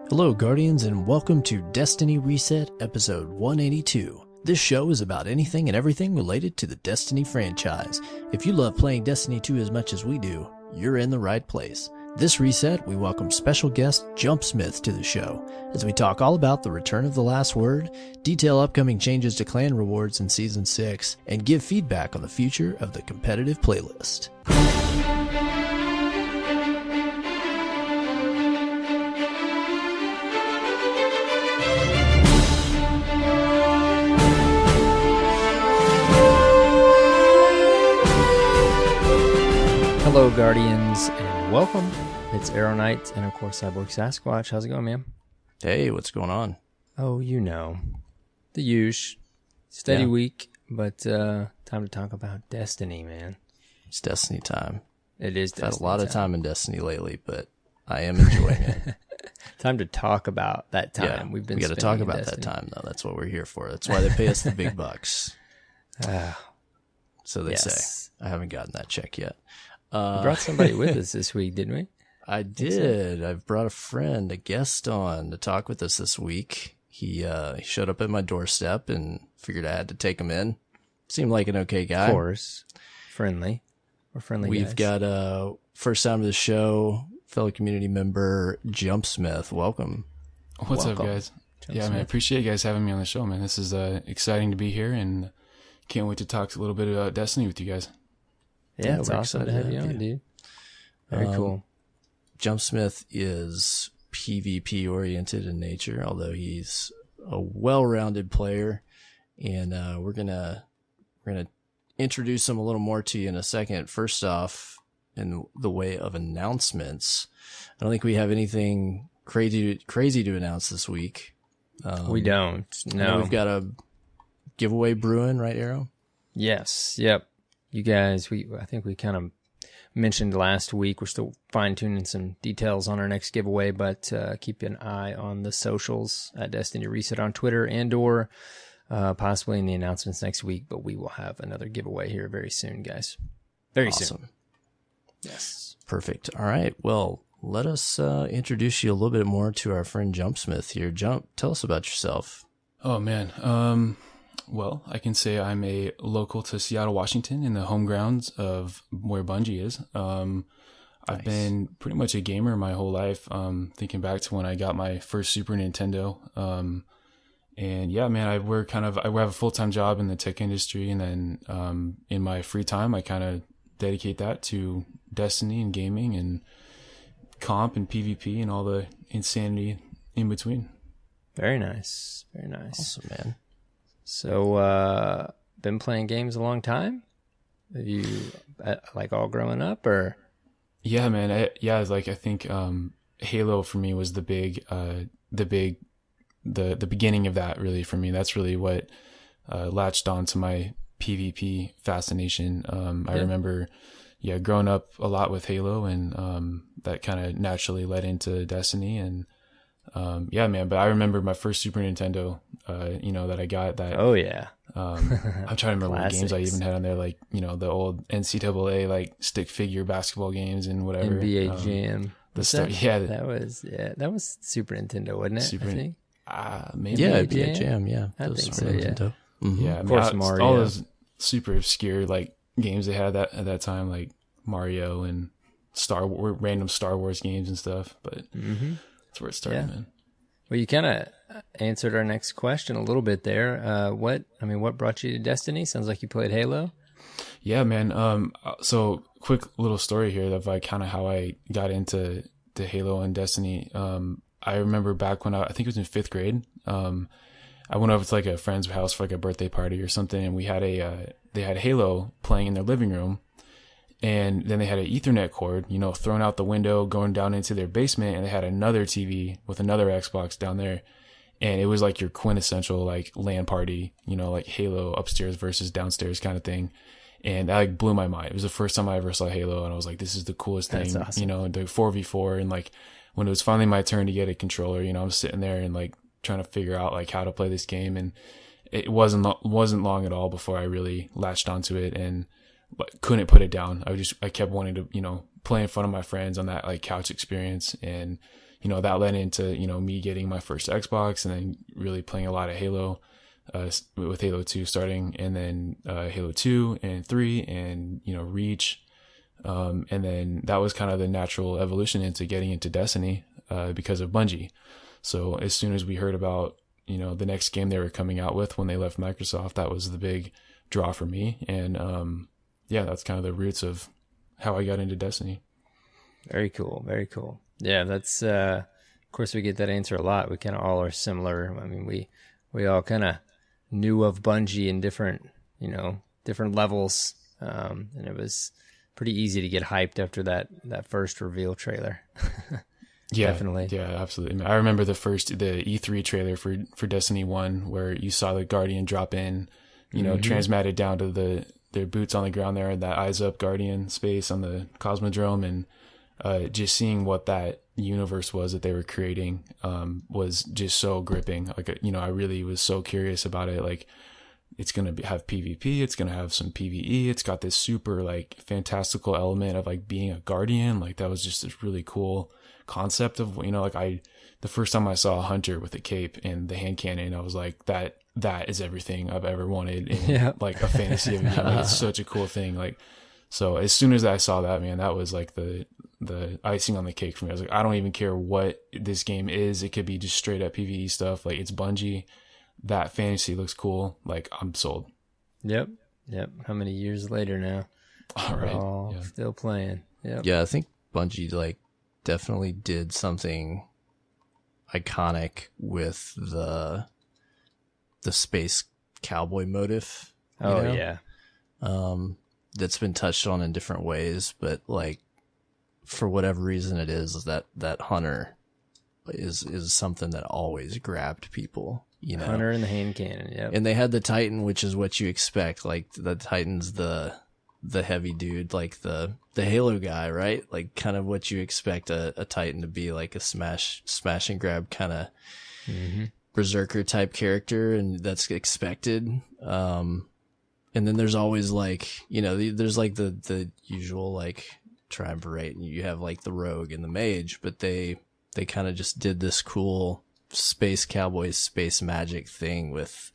Hello, Guardians, and welcome to Destiny Reset, episode 182. This show is about anything and everything related to the Destiny franchise. If you love playing Destiny 2 as much as we do, you're in the right place. This reset, we welcome special guest Jumpsmith to the show, as we talk all about the return of the last word, detail upcoming changes to clan rewards in Season 6, and give feedback on the future of the competitive playlist. Hello, Guardians, and welcome. It's AER0KNIGHT and, of course, CyborgSasquatch. How's it going, man? Hey, what's going on? Oh, you know, the usual. Steady week, but time to talk about Destiny, man. It's Destiny time. It is Destiny I've had a lot time. of time in Destiny lately, but I am enjoying it. Time to talk about that time. Yeah, we got to talk about that time, though. That's what we're here for. That's why they pay us the big bucks. So they say. I haven't gotten that check yet. We brought somebody with us this week, didn't we? I did. I've brought a friend, a guest on to talk with us this week. He showed up at my doorstep and figured I had to take him in. Seemed like an okay guy. Of course. Friendly. We're friendly We've guys. got first time of the show, fellow community member, Jumpsmith. Welcome. What's up, guys? Yeah, man, I appreciate you guys having me on the show, man. This is exciting to be here, and can't wait to talk a little bit about Destiny with you guys. Yeah, it's awesome to have you on, dude. Very cool. Jumpsmith is PvP oriented in nature, although he's a well-rounded player, and we're gonna introduce him a little more to you in a second. First off, in the way of announcements, I don't think we have anything crazy to announce this week. We don't. No, we've got a giveaway brewing, right, Arrow? Yes. Yep. You guys, I think we kind of mentioned last week, we're still fine-tuning some details on our next giveaway, but keep an eye on the socials at Destiny Reset on Twitter and or possibly in the announcements next week, but we will have another giveaway here very soon, guys. Very soon. Yes. Perfect. All right. Well, let us introduce you a little bit more to our friend Jumpsmith here. Jump, tell us about yourself. Oh, man. Well, I can say I'm a local to Seattle, Washington, in the home grounds of where Bungie is. I've been pretty much a gamer my whole life, thinking back to when I got my first Super Nintendo. And yeah, man, I have a full-time job in the tech industry, and then in my free time, I kind of dedicate that to Destiny and gaming and comp and PvP and all the insanity in between. Very nice. Very nice. Awesome, man. So, been playing games a long time? Have you, like, all growing up, or? Yeah, man. I think Halo for me was the beginning of that, really, for me. That's really what latched on to my PvP fascination. I remember, growing up a lot with Halo, and that kind of naturally led into Destiny, and man, but I remember my first Super Nintendo, that I got that. Oh yeah. I'm trying to remember what games I even had on there, like, the old NCAA, like stick figure basketball games and whatever. NBA Jam. That was Super Nintendo, wasn't it? I think. Maybe. Yeah, NBA Jam. Yeah. I think so, Nintendo. Yeah. Mm-hmm. Yeah. Of course, Mario. All those super obscure, like, games they had at that time, like Mario and random Star Wars games and stuff, but that's where it started, man. Well, you kind of answered our next question a little bit there. What brought you to Destiny? Sounds like you played Halo. Yeah, man. So quick little story here of like kind of how I got into Halo and Destiny. I remember back when I think it was in 5th grade. I went over to like a friend's house for like a birthday party or something, and we had they had Halo playing in their living room. And then they had an Ethernet cord, thrown out the window, going down into their basement, and they had another TV with another Xbox down there. And it was like your quintessential like LAN party, like Halo upstairs versus downstairs kind of thing. And that like blew my mind. It was the first time I ever saw Halo, and I was like, this is the coolest thing. That's awesome. The 4v4, and like when it was finally my turn to get a controller, I'm sitting there and like trying to figure out like how to play this game, and it wasn't long at all before I really latched onto it and couldn't put it down. I kept wanting to, play in front of my friends on that like couch experience, and that led into, me getting my first Xbox and then really playing a lot of Halo, with Halo 2 starting, and then Halo 2 and 3 and, Reach. And then that was kind of the natural evolution into getting into Destiny because of Bungie. So as soon as we heard about, the next game they were coming out with when they left Microsoft, that was the big draw for me. And that's kind of the roots of how I got into Destiny. Very cool. Very cool. Yeah, that's, of course, we get that answer a lot. We kind of all are similar. I mean, we all kind of knew of Bungie in different levels. And it was pretty easy to get hyped after that first reveal trailer. Yeah, definitely. Yeah, absolutely. I remember the E3 trailer for Destiny 1, where you saw the Guardian drop in, transmatted down to their boots on the ground there, that eyes up Guardian space on the Cosmodrome, and just seeing what that universe was that they were creating was just so gripping. Like, I really was so curious about it. Like, it's going to have PvP, it's going to have some PvE, it's got this super like fantastical element of like being a Guardian. Like, that was just this really cool concept of, the first time I saw a hunter with a cape and the hand cannon, I was like, that is everything I've ever wanted in like a fantasy of a game. Like, it's such a cool thing. Like, so as soon as I saw that, man, that was like the icing on the cake for me. I was like, I don't even care what this game is. It could be just straight up PvE stuff. Like, it's Bungie. That fantasy looks cool. Like, I'm sold. Yep. How many years later now? All right. Still playing. Yep. Yeah, I think Bungie like definitely did something iconic with the space cowboy motif. Yeah. That's been touched on in different ways, but like for whatever reason it is that hunter is something that always grabbed people, Hunter and the hand cannon. Yep. And they had the Titan, which is what you expect. Like, the Titan's the heavy dude, like the Halo guy, right? Like, kind of what you expect a Titan to be, like a smash and grab kind of berserker type character, and that's expected. And then there's always like, there's like the usual like triumvirate, and you have like the rogue and the mage, but they kind of just did this cool space cowboys, space magic thing with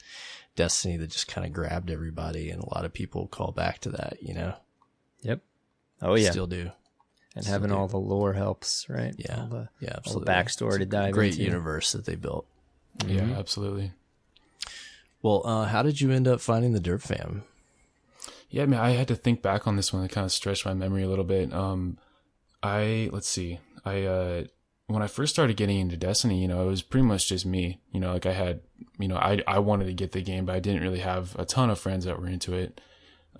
Destiny that just kind of grabbed everybody, and a lot of people call back to that, Yep. Oh yeah. Still do. And having all the lore helps, right? Yeah. Absolutely. Absolutely. All the backstory to dive into. Great universe that they built. Yeah, absolutely. Well, how did you end up finding the Derp Fam? Yeah, I mean, I had to think back on this one. It kind of stretched my memory a little bit. When I first started getting into Destiny, it was pretty much just me. Like, I had, I wanted to get the game, but I didn't really have a ton of friends that were into it.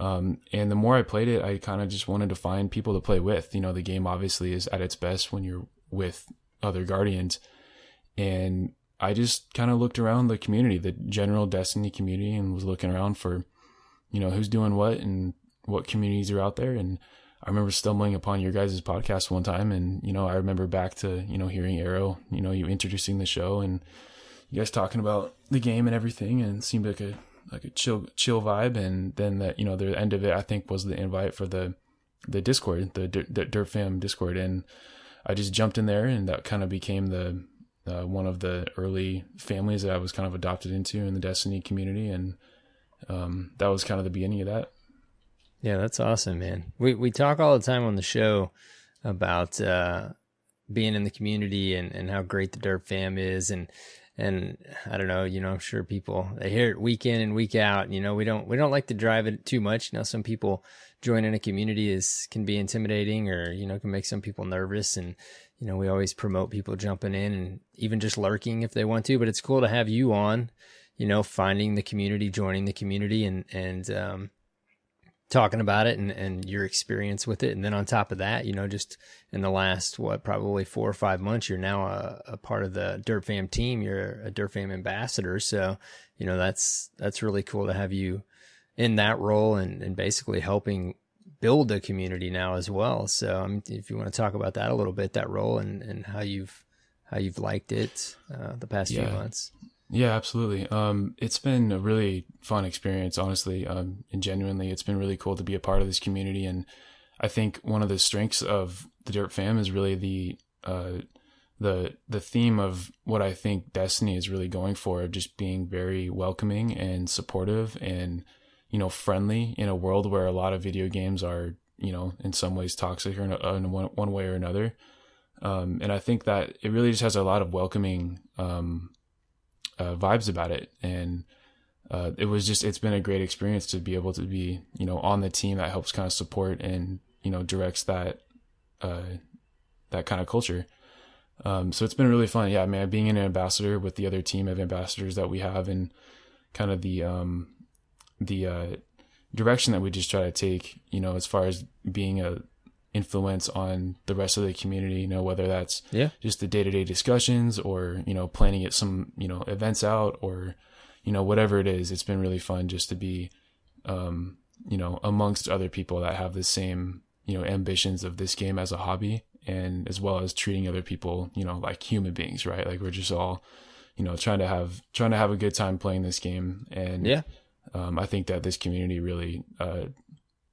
And the more I played it, I kind of just wanted to find people to play with. The game obviously is at its best when you're with other Guardians. And I just kind of looked around the community, the general Destiny community, and was looking around for, who's doing what and what communities are out there. And I remember stumbling upon your guys' podcast one time, and, I remember back to, hearing Arrow, you introducing the show and you guys talking about the game and everything, and it seemed like a chill vibe. And then that, the end of it, I think, was the invite for the Discord, the Derp Fam Discord. And I just jumped in there, and that kind of became the one of the early families that I was kind of adopted into in the Destiny community. And that was kind of the beginning of that. Yeah, that's awesome, man. We talk all the time on the show about being in the community and how great the Derp Fam is, and I don't know, I'm sure people, they hear it week in and week out. We don't like to drive it too much. Some people joining a community can be intimidating, or can make some people nervous, and we always promote people jumping in and even just lurking if they want to. But it's cool to have you on, finding the community, joining the community, and talking about it and your experience with it. And then on top of that, just in the last, probably 4 or 5 months, you're now a part of the Derp Fam team. You're a Derp Fam ambassador. So, that's really cool to have you in that role and basically helping build a community now as well. So if you want to talk about that a little bit, that role and how you've liked it the past few months. Yeah, absolutely. It's been a really fun experience, honestly, and genuinely, it's been really cool to be a part of this community. And I think one of the strengths of the Derp Fam is really the the theme of what I think Destiny is really going for, of just being very welcoming and supportive and, you know, friendly in a world where a lot of video games are, you know, in some ways toxic or in one way or another. And I think that it really just has a lot of welcoming vibes about it. And it's been a great experience to be able to be, you know, on the team that helps kind of support and, you know, directs that kind of culture. So it's been really fun. Yeah, man, being an ambassador with the other team of ambassadors that we have, and kind of the direction that we just try to take, you know, as far as being a influence on the rest of the community, you know, whether that's just the day-to-day discussions or, you know, planning at some, you know, events out, or, you know, whatever it is. It's been really fun just to be, you know, amongst other people that have the same, you know, ambitions of this game as a hobby, and as well as treating other people, you know, like human beings, right? Like, we're just all, you know, trying to have a good time playing this game. And I think that this community really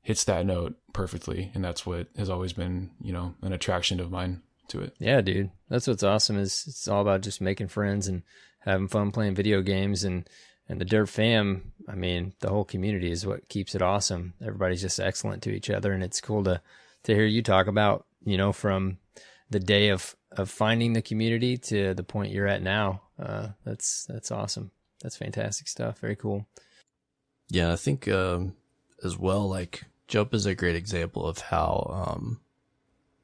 hits that note perfectly, and that's what has always been, you know, an attraction of mine to it. Yeah, dude, that's what's awesome, is it's all about just making friends and having fun playing video games. And the Derp fam, I mean, the whole community is what keeps it awesome. Everybody's just excellent to each other, and it's cool to hear you talk about, you know, from the day of finding the community to the point you're at now. That's awesome. That's fantastic stuff. Very cool. Yeah, I think as well, like, Jump is a great example of how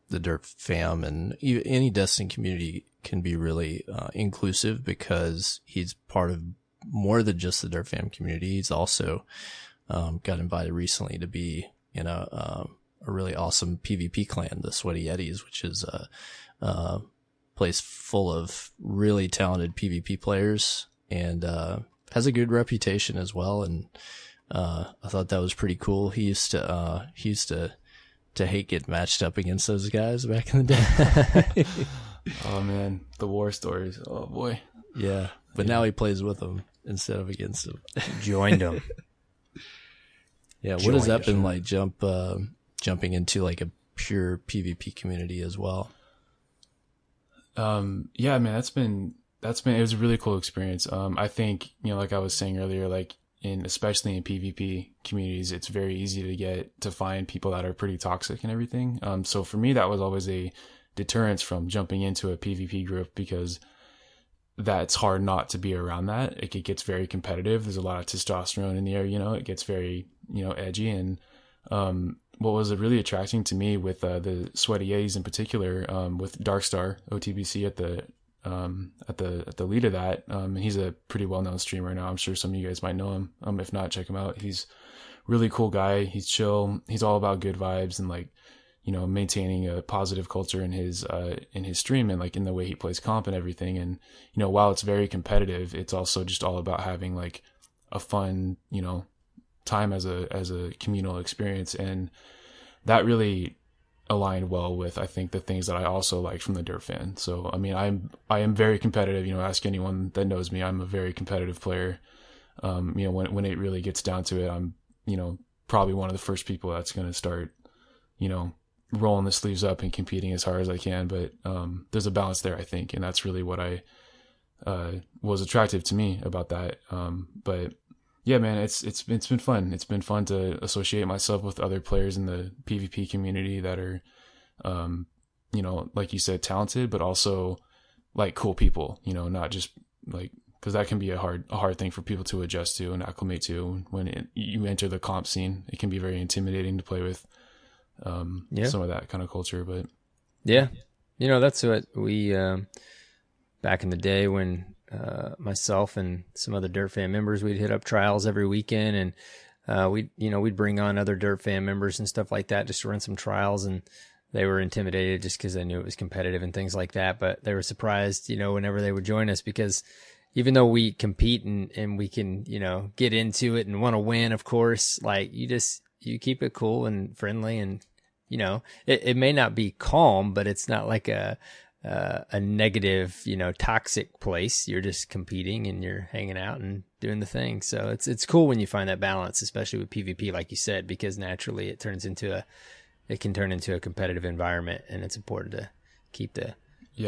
the Derp fam and any Destiny community can be really inclusive, because he's part of more than just the Derp fam community. He's also got invited recently to be in a really awesome PvP clan, the Sweaty Yetis, which is a place full of really talented PvP players, and has a good reputation as well. And I thought that was pretty cool. He used to hate getting matched up against those guys back in the day. Oh man, the war stories. Oh boy. Yeah, but now he plays with them instead of against them. Joined them. Yeah, what has that been like, jumping into like a pure PvP community as well? Yeah, man, it was a really cool experience. I think, you know, like I was saying earlier, like especially in PvP communities, it's very easy to find people that are pretty toxic and everything. So for me, that was always a deterrence from jumping into a PvP group, because that's hard not to be around that. It gets very competitive. There's a lot of testosterone in the air, you know, it gets very, you know, edgy. And, what was really attracting to me with, the Sweaty Yetis in particular, with Darkstar OTBC at the lead of that. He's a pretty well-known streamer now. I'm sure some of you guys might know him. If not, check him out. He's a really cool guy. He's chill. He's all about good vibes and, like, you know, maintaining a positive culture in his stream, and like in the way he plays comp and everything. And, you know, while it's very competitive, it's also just all about having like a fun, you know, time as a communal experience. And that really aligned well with, I think, the things that I also liked from the Derp fan. So, I mean, I am very competitive, you know, ask anyone that knows me. I'm a very competitive player. You know, when it really gets down to it, I'm, you know, probably one of the first people that's going to start, you know, rolling the sleeves up and competing as hard as I can. But, there's a balance there, I think. And that's really what was attractive to me about that. But yeah, man, it's been fun. It's been fun to associate myself with other players in the PvP community that are, you know, like you said, talented, but also like cool people, you know, not just like, cause that can be a hard thing for people to adjust to and acclimate to when you enter the comp scene. It can be very intimidating to play with, some of that kind of culture, but yeah, you know, that's what we, back in the day when, myself and some other Derp fan members, we'd hit up trials every weekend, and we'd bring on other Derp fan members and stuff like that just to run some trials, and they were intimidated just because they knew it was competitive and things like that. But they were surprised, you know, whenever they would join us, because even though we compete and we can, you know, get into it and want to win, of course, like you keep it cool and friendly, and you know, it may not be calm, but it's not like a negative, you know, toxic place. You're just competing and you're hanging out and doing the thing. So it's cool when you find that balance, especially with PvP, like you said, because naturally it can turn into a competitive environment, and it's important to keep the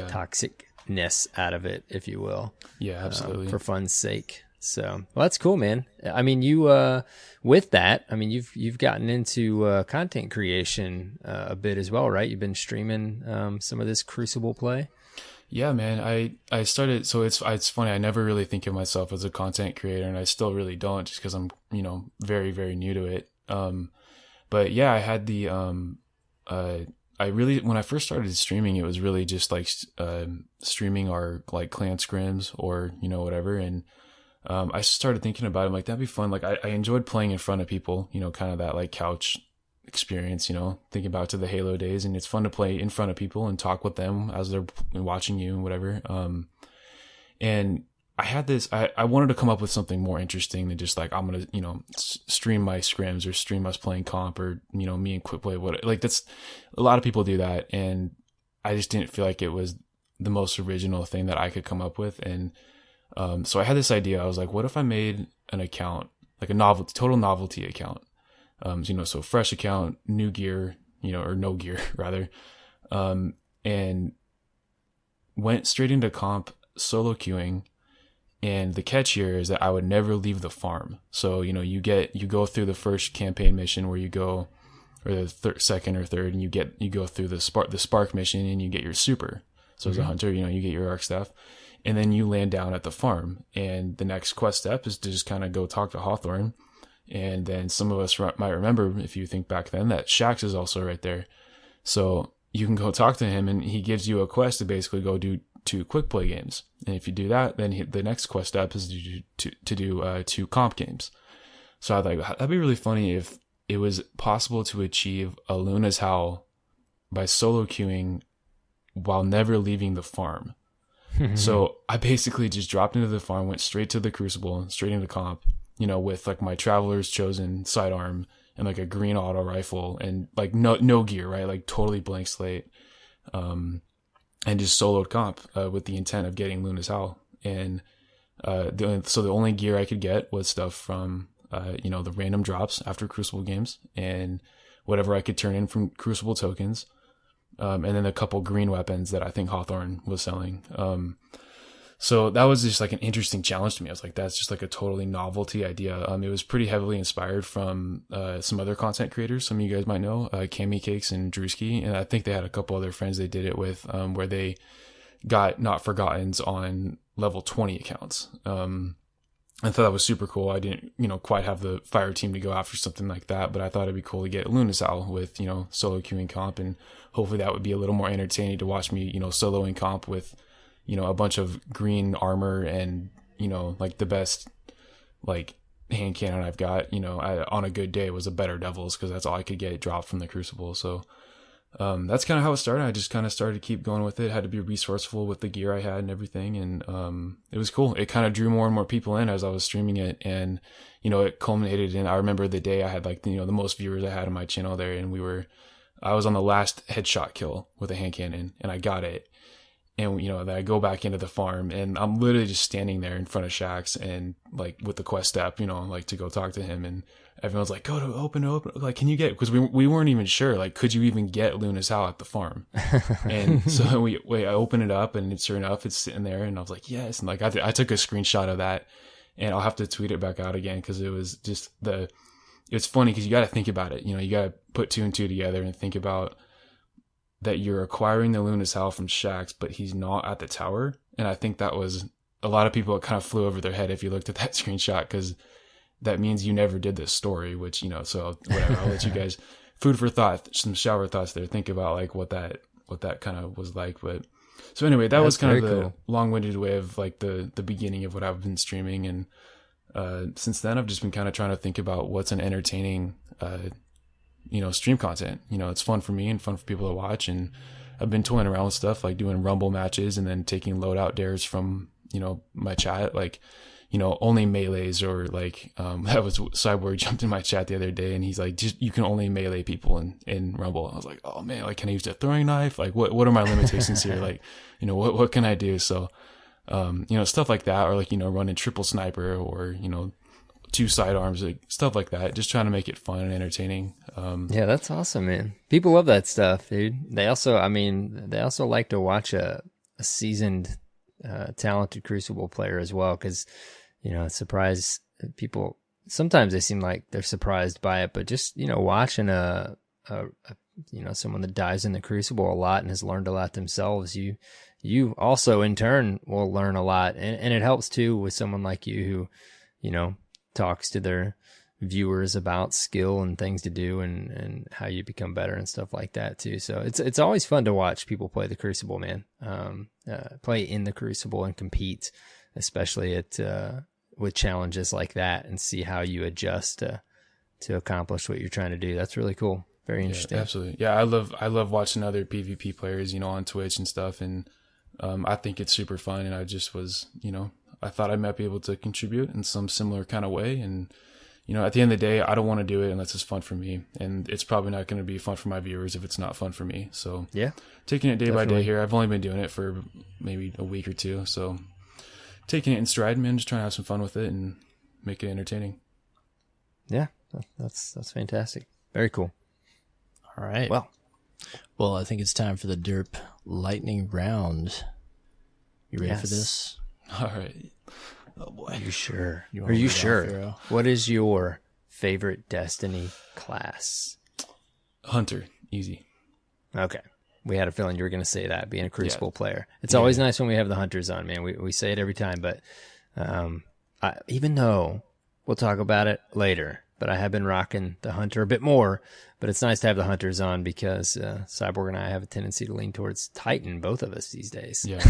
toxic ness out of it, if you will. Yeah, absolutely. For fun's sake. So, well, that's cool, man. I mean, you, with that, I mean, you've gotten into, content creation, a bit as well, right? You've been streaming, some of this Crucible play. Yeah, man. I started, so it's funny. I never really think of myself as a content creator, and I still really don't, just because I'm, very, very new to it. But yeah, I had the, when I first started streaming, it was really just like, streaming our like clan scrims or, whatever. And, I started thinking about it. I'm like, that'd be fun. Like I enjoyed playing in front of people, kind of that like couch experience, thinking about to the Halo days, and it's fun to play in front of people and talk with them as they're watching you and whatever. And I had this, I wanted to come up with something more interesting than just like, I'm going to, stream my scrims or stream us playing comp or, me and Quit Play, like that's a lot of people do that. And I just didn't feel like it was the most original thing that I could come up with. And, so I had this idea. I was like, what if I made an account, like a total novelty account? So fresh account, new gear, or no gear rather. And went straight into comp, solo queuing. And the catch here is that I would never leave the farm. So, you go through the first campaign mission where you go, or the second or third, and you go through the spark mission and you get your super. So as a hunter, you get your arc stuff. And then you land down at the farm, and the next quest step is to just kind of go talk to Hawthorne. And then some of us might remember, if you think back then, that Shax is also right there. So you can go talk to him, and he gives you a quest to basically go do 2 quick play games. And if you do that, then the next quest step is to do 2 comp games. So I thought that'd be really funny if it was possible to achieve a Luna's Howl by solo queuing while never leaving the farm. So I basically just dropped into the farm, went straight to the Crucible, straight into comp, with like my Traveler's Chosen sidearm and like a green auto rifle and like no gear, right? Like totally blank slate. And just soloed comp, with the intent of getting Luna's Howl. And, the only gear I could get was stuff from, the random drops after Crucible games and whatever I could turn in from Crucible tokens. And then a couple green weapons that I think Hawthorne was selling. So that was just like an interesting challenge to me. I was like, that's just like a totally novelty idea. It was pretty heavily inspired from, some other content creators. Some of you guys might know, Cami Cakes and Drewski. And I think they had a couple other friends they did it with, where they got Not Forgottens on level 20 accounts. I thought that was super cool. I didn't, quite have the fire team to go after something like that, but I thought it'd be cool to get Luna's Howl with, solo queuing comp, and hopefully that would be a little more entertaining to watch me, soloing comp with, a bunch of green armor and, like the best, like hand cannon I've got, on a good day was a Better Devils, because that's all I could get dropped from the Crucible. So, that's kind of how it started. I just kind of started to keep going with it. Had to be resourceful with the gear I had and everything. And, it was cool. It kind of drew more and more people in as I was streaming it. And, it culminated in, I remember the day I had like, the most viewers I had on my channel there. And I was on the last headshot kill with a hand cannon, and I got it. And, then I go back into the farm, and I'm literally just standing there in front of Shax and like with the quest step, like to go talk to him. And everyone's like, go to open. Like, can you get, because we weren't even sure, like, could you even get Luna's Howl at the farm? And so I open it up, and sure enough, it's sitting there, and I was like, yes. And like, I took a screenshot of that, and I'll have to tweet it back out again, because it was just it's funny because you got to think about it. You got to put 2 and 2 together and think about that you're acquiring the Luna's Howl from Shax, but he's not at the tower. And I think that was a lot of people, it kind of flew over their head if you looked at that screenshot, because that means you never did this story, which, so whatever, I'll let you guys food for thought, some shower thoughts there. Think about like what that kind of was like. But so anyway, that was kind of the long-winded way of like the beginning of what I've been streaming. And, since then I've just been kind of trying to think about what's an entertaining, stream content. It's fun for me and fun for people to watch. And I've been toying around with stuff like doing Rumble matches and then taking loadout dares from, my chat, like, only melees, or like, that was Cyborg jumped in my chat the other day, and he's like, just, you can only melee people in Rumble. I was like, oh man, like, can I use a throwing knife? Like, what are my limitations here? Like, what can I do? So, stuff like that, or like, running triple sniper, or, 2 sidearms, like stuff like that, just trying to make it fun and entertaining. Yeah, that's awesome, man. People love that stuff, dude. They also like to watch a seasoned, talented Crucible player as well, because, surprise people, sometimes they seem like they're surprised by it, but just, watching someone that dives in the Crucible a lot and has learned a lot themselves, you also in turn will learn a lot. And it helps too with someone like you who, talks to their viewers about skill and things to do and how you become better and stuff like that too. So it's always fun to watch people play the Crucible, man. Play in the Crucible and compete, especially with challenges like that, and see how you adjust to accomplish what you're trying to do. That's really cool. Very interesting. Yeah, absolutely. Yeah, I love watching other PvP players, on Twitch and stuff, and I think it's super fun. And I just was, I thought I might be able to contribute in some similar kind of way. And at the end of the day, I don't want to do it unless it's fun for me, and it's probably not going to be fun for my viewers if it's not fun for me. So yeah, taking it day by day here. I've only been doing it for maybe a week or two, so taking it in stride, man. Just trying to have some fun with it and make it entertaining. Yeah, that's fantastic. Very cool. All right. Well, I think it's time for the Derp lightning round. You ready for this? All right. Oh boy. Are you sure? Are you sure? What is your favorite Destiny class? Hunter. Easy. Okay. We had a feeling you were going to say that, being a Crucible player. It's always nice when we have the Hunters on, man. We say it every time, but even though we'll talk about it later, but I have been rocking the Hunter a bit more, but it's nice to have the Hunters on because Cyborg and I have a tendency to lean towards Titan, both of us these days. Yeah.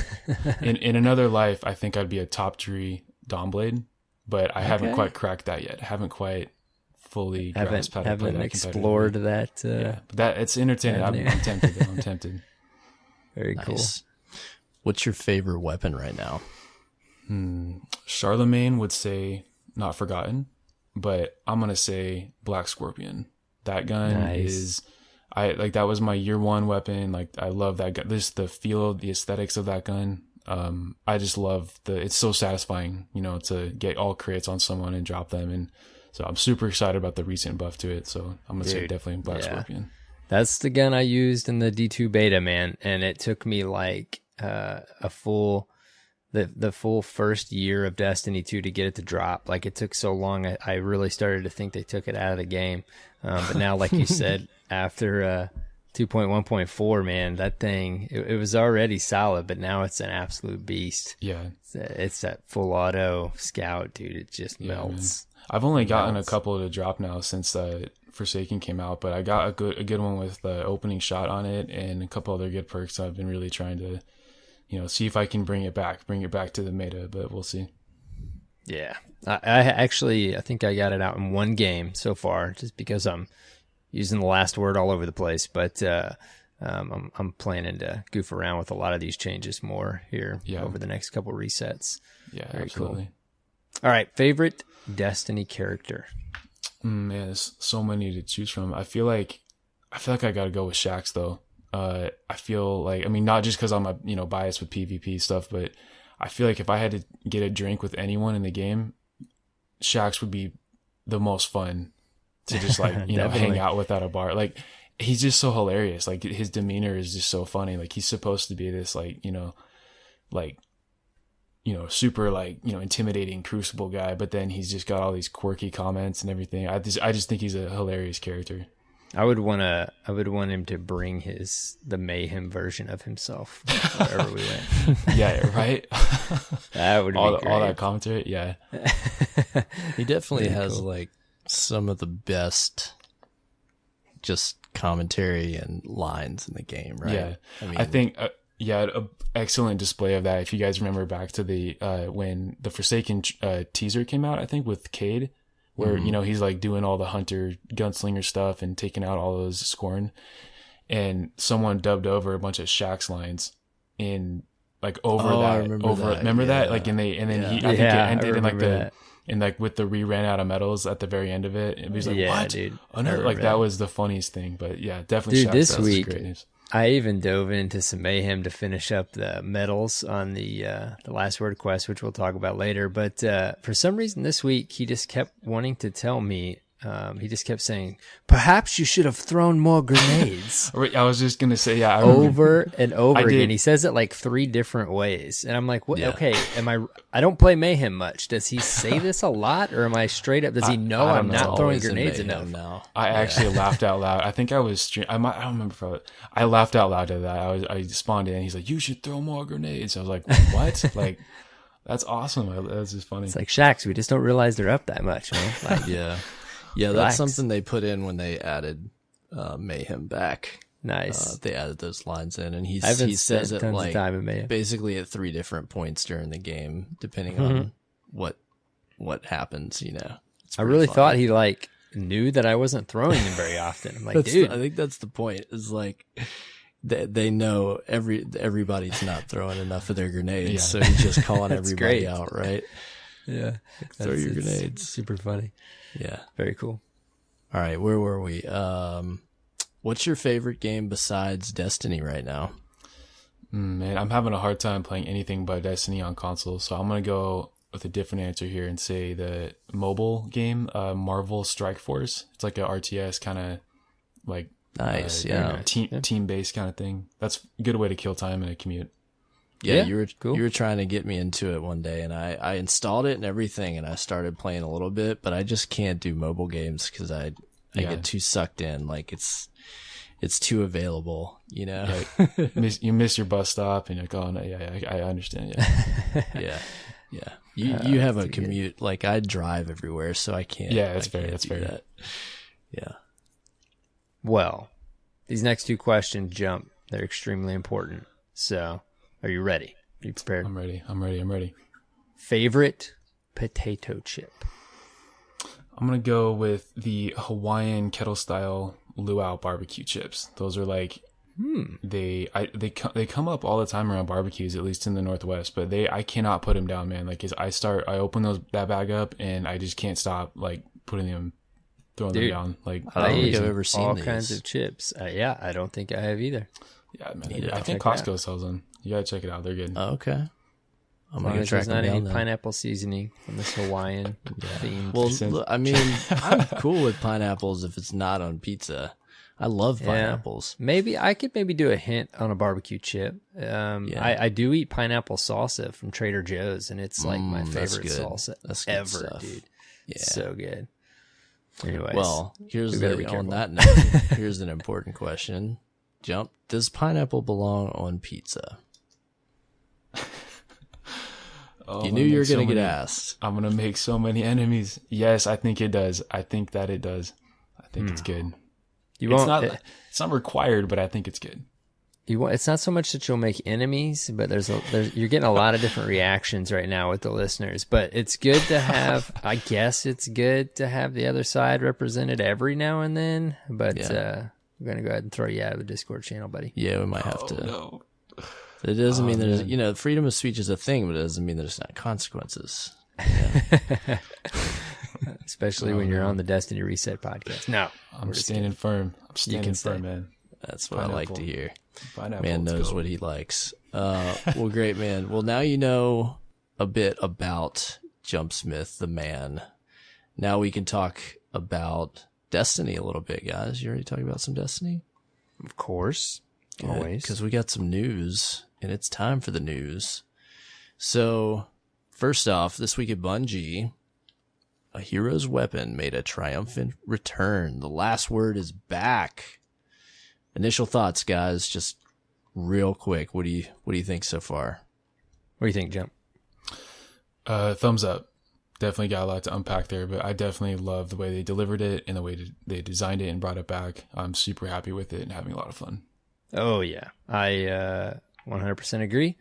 In another life, I think I'd be a top 3 Dawnblade, but I haven't quite cracked that yet. I haven't quite fully grasped how to play that. Explored that. But that it's entertaining. I'm tempted though. I'm tempted. Very cool. What's your favorite weapon right now? Charlemagne would say Not Forgotten, but I'm gonna say Black Scorpion. That gun is, that was my year 1 weapon. Like, I love that gun. The feel, the aesthetics of that gun. I just love it's so satisfying, to get all crits on someone and drop them. And so I'm super excited about the recent buff to it. So I'm gonna say definitely Black Scorpion. That's the gun I used in the D2 beta, man. And it took me like the full first year of Destiny 2 to get it to drop. Like, it took so long, I really started to think they took it out of the game. But now, like you said, after 2.1.4, man, that thing, it was already solid, but now it's an absolute beast. Yeah. It's that full auto scout, dude. It just melts. Man. I've only gotten a couple to drop now since Forsaken came out, but I got a good one with the opening shot on it and a couple other good perks. I've been really trying to see if I can bring it back to the meta, but we'll see. Yeah. I think I got it out in one game so far, just because I'm using the last word all over the place, but I'm planning to goof around with a lot of these changes more here over the next couple resets. Yeah, very absolutely. Cool. All right, favorite Destiny character? Man, there's so many to choose from. I feel like I gotta go with Shaxx though. I feel like, not just because I'm biased with PvP stuff, but I feel like if I had to get a drink with anyone in the game, Shaxx would be the most fun to just hang out with at a bar. Like, he's just so hilarious. Like, his demeanor is just so funny. Like, he's supposed to be this super intimidating Crucible guy, but then he's just got all these quirky comments and everything. I just think he's a hilarious character. I would want him to bring the mayhem version of himself wherever we went. Yeah, right. That would be great. All that commentary. Yeah, he definitely has some of the best just commentary and lines in the game, right? Yeah, I think an excellent display of that. If you guys remember back to the when the Forsaken teaser came out, I think with Cade. Where, he's doing all the Hunter gunslinger stuff and taking out all those Scorn. And someone dubbed over a bunch of Shaxx lines in over that. I remember that? Yeah. He, I think it ended in with the ran out of medals at the very end of it. And he was what? Dude, that was the funniest thing. But yeah, definitely dude, Shaxx. This week, great news. I even dove into some mayhem to finish up the medals on the last word quest, which we'll talk about later. But for some reason this week, he just kept wanting to tell me he just kept saying, "Perhaps you should have thrown more grenades." I was just gonna say, yeah, over and over again. He says it like 3 different ways, and I'm like, "What? Yeah. Okay, I don't play Mayhem much. Does he say this a lot, or am I straight up? Does he know I'm not throwing grenades enough?" Now. I actually laughed out loud. I think I was I don't remember. I laughed out loud at that. I spawned in. He's like, "You should throw more grenades." I was like, "What?" Like, that's awesome. That's just funny. It's like Shaxx. We just don't realize they're up that much, man. Like, yeah, that's something they put in when they added Mayhem back. Nice. They added those lines in, and he says it like basically at 3 different points during the game, depending on what happens. You know, I really thought he like knew that I wasn't throwing them very often. I'm like, dude, I think that's the point. Is like they know everybody's not throwing enough of their grenades, so he's just calling everybody out, right? Yeah, throw your grenades. Super funny. Yeah, very cool. All right, where were we? What's your favorite game besides Destiny right now? Man, I'm having a hard time playing anything but Destiny on console, so I'm gonna go with a different answer here and say the mobile game, Marvel Strike Force. It's like a RTS kind of like nice, team based kind of thing. That's a good way to kill time in a commute. Yeah, you were trying to get me into it one day, and I installed it and everything, and I started playing a little bit, but I just can't do mobile games because I get too sucked in. Like it's too available, you know. You miss your bus stop, and you're like, oh no, I understand. Yeah, yeah. You have a commute. Like I drive everywhere, so I can't. Yeah, that's fair. That's fair. That. Yeah. Well, these next 2 questions jump. They're extremely important. So, are you ready? Are you prepared? I'm ready. Favorite potato chip? I'm gonna go with the Hawaiian kettle style luau barbecue chips. Those are like they come up all the time around barbecues, at least in the Northwest. But I cannot put them down, man. Like I open that bag up and I just can't stop like throwing them down. Like I don't think I've ever seen all these. kinds of chips. Yeah, I don't think I have either. Yeah, man. I think Costco sells them. You gotta check it out. They're good. Oh, okay. I'm gonna track them down. There's not any pineapple seasoning from this Hawaiian theme. Well, I mean, I'm cool with pineapples if it's not on pizza. I love pineapples. Maybe I could do a hint on a barbecue chip. I do eat pineapple salsa from Trader Joe's, and it's like my favorite salsa ever, stuff. Dude. Yeah, so good. Anyways, well, on that note, here's an important question. Jump. Does pineapple belong on pizza? You knew you were going to get asked. I'm going to make so many enemies. Yes, I think it does. I think that it does. I think it's good. It's not required, but I think it's good. It's not so much that you'll make enemies, but you're getting a lot of different reactions right now with the listeners. But it's good to have. I guess it's good to have the other side represented every now and then. But we're gonna go ahead and throw you out of the Discord channel, buddy. Yeah, we might have to. No. It doesn't mean there's freedom of speech is a thing, but it doesn't mean there's not consequences. Yeah. Especially when you're on the Destiny Reset podcast. No, I'm standing firm. I'm standing firm, man. That's what I like to hear. Man knows what he likes. Well, great, man. Well, now you know a bit about Jumpsmith, the man. Now we can talk about Destiny a little bit, guys. You ready to talk about some Destiny? Of course. Good, always. Because we got some news, and it's time for the news. So, first off, this week at Bungie, a hero's weapon made a triumphant return. The last word is back. Initial thoughts, guys, just real quick. What do you think so far? What do you think, Jump? Thumbs up. Definitely got a lot to unpack there, but I definitely love the way they delivered it and the way they designed it and brought it back. I'm super happy with it and having a lot of fun. Oh, yeah. I 100% agree.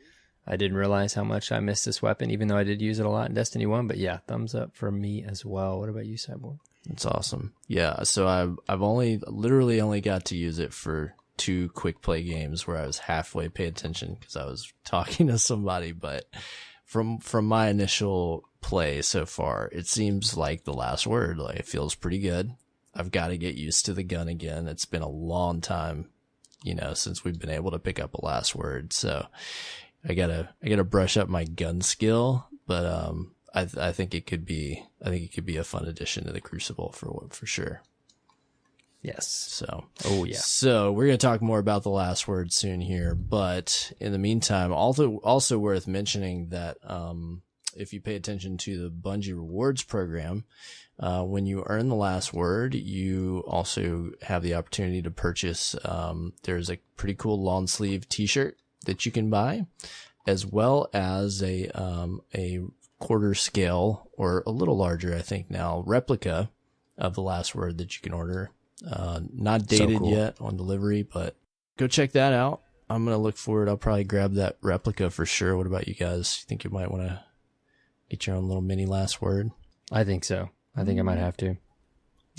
I didn't realize how much I missed this weapon, even though I did use it a lot in Destiny 1. But yeah, thumbs up from me as well. What about you, Cyborg? It's awesome. Yeah, so I've literally only got to use it for 2 quick play games where I was halfway pay attention because I was talking to somebody. But from my initial play so far, it seems like the last word. Like it feels pretty good. I've got to get used to the gun again. It's been a long time, since we've been able to pick up a last word. So I gotta brush up my gun skill, but I think it could be a fun addition to the Crucible for sure. Yes. So, oh yeah. So we're going to talk more about the last word soon here, but in the meantime, also worth mentioning that if you pay attention to the Bungie Rewards program, when you earn the last word, you also have the opportunity to purchase. There's a pretty cool long sleeve T-shirt that you can buy, as well as a quarter scale or a little larger, I think now, replica of the last word that you can order. Not dated yet on delivery, but go check that out. I'm going to look for it. I'll probably grab that replica for sure. What about you guys? You think you might want to get your own little mini last word? I think so. I think I might have to.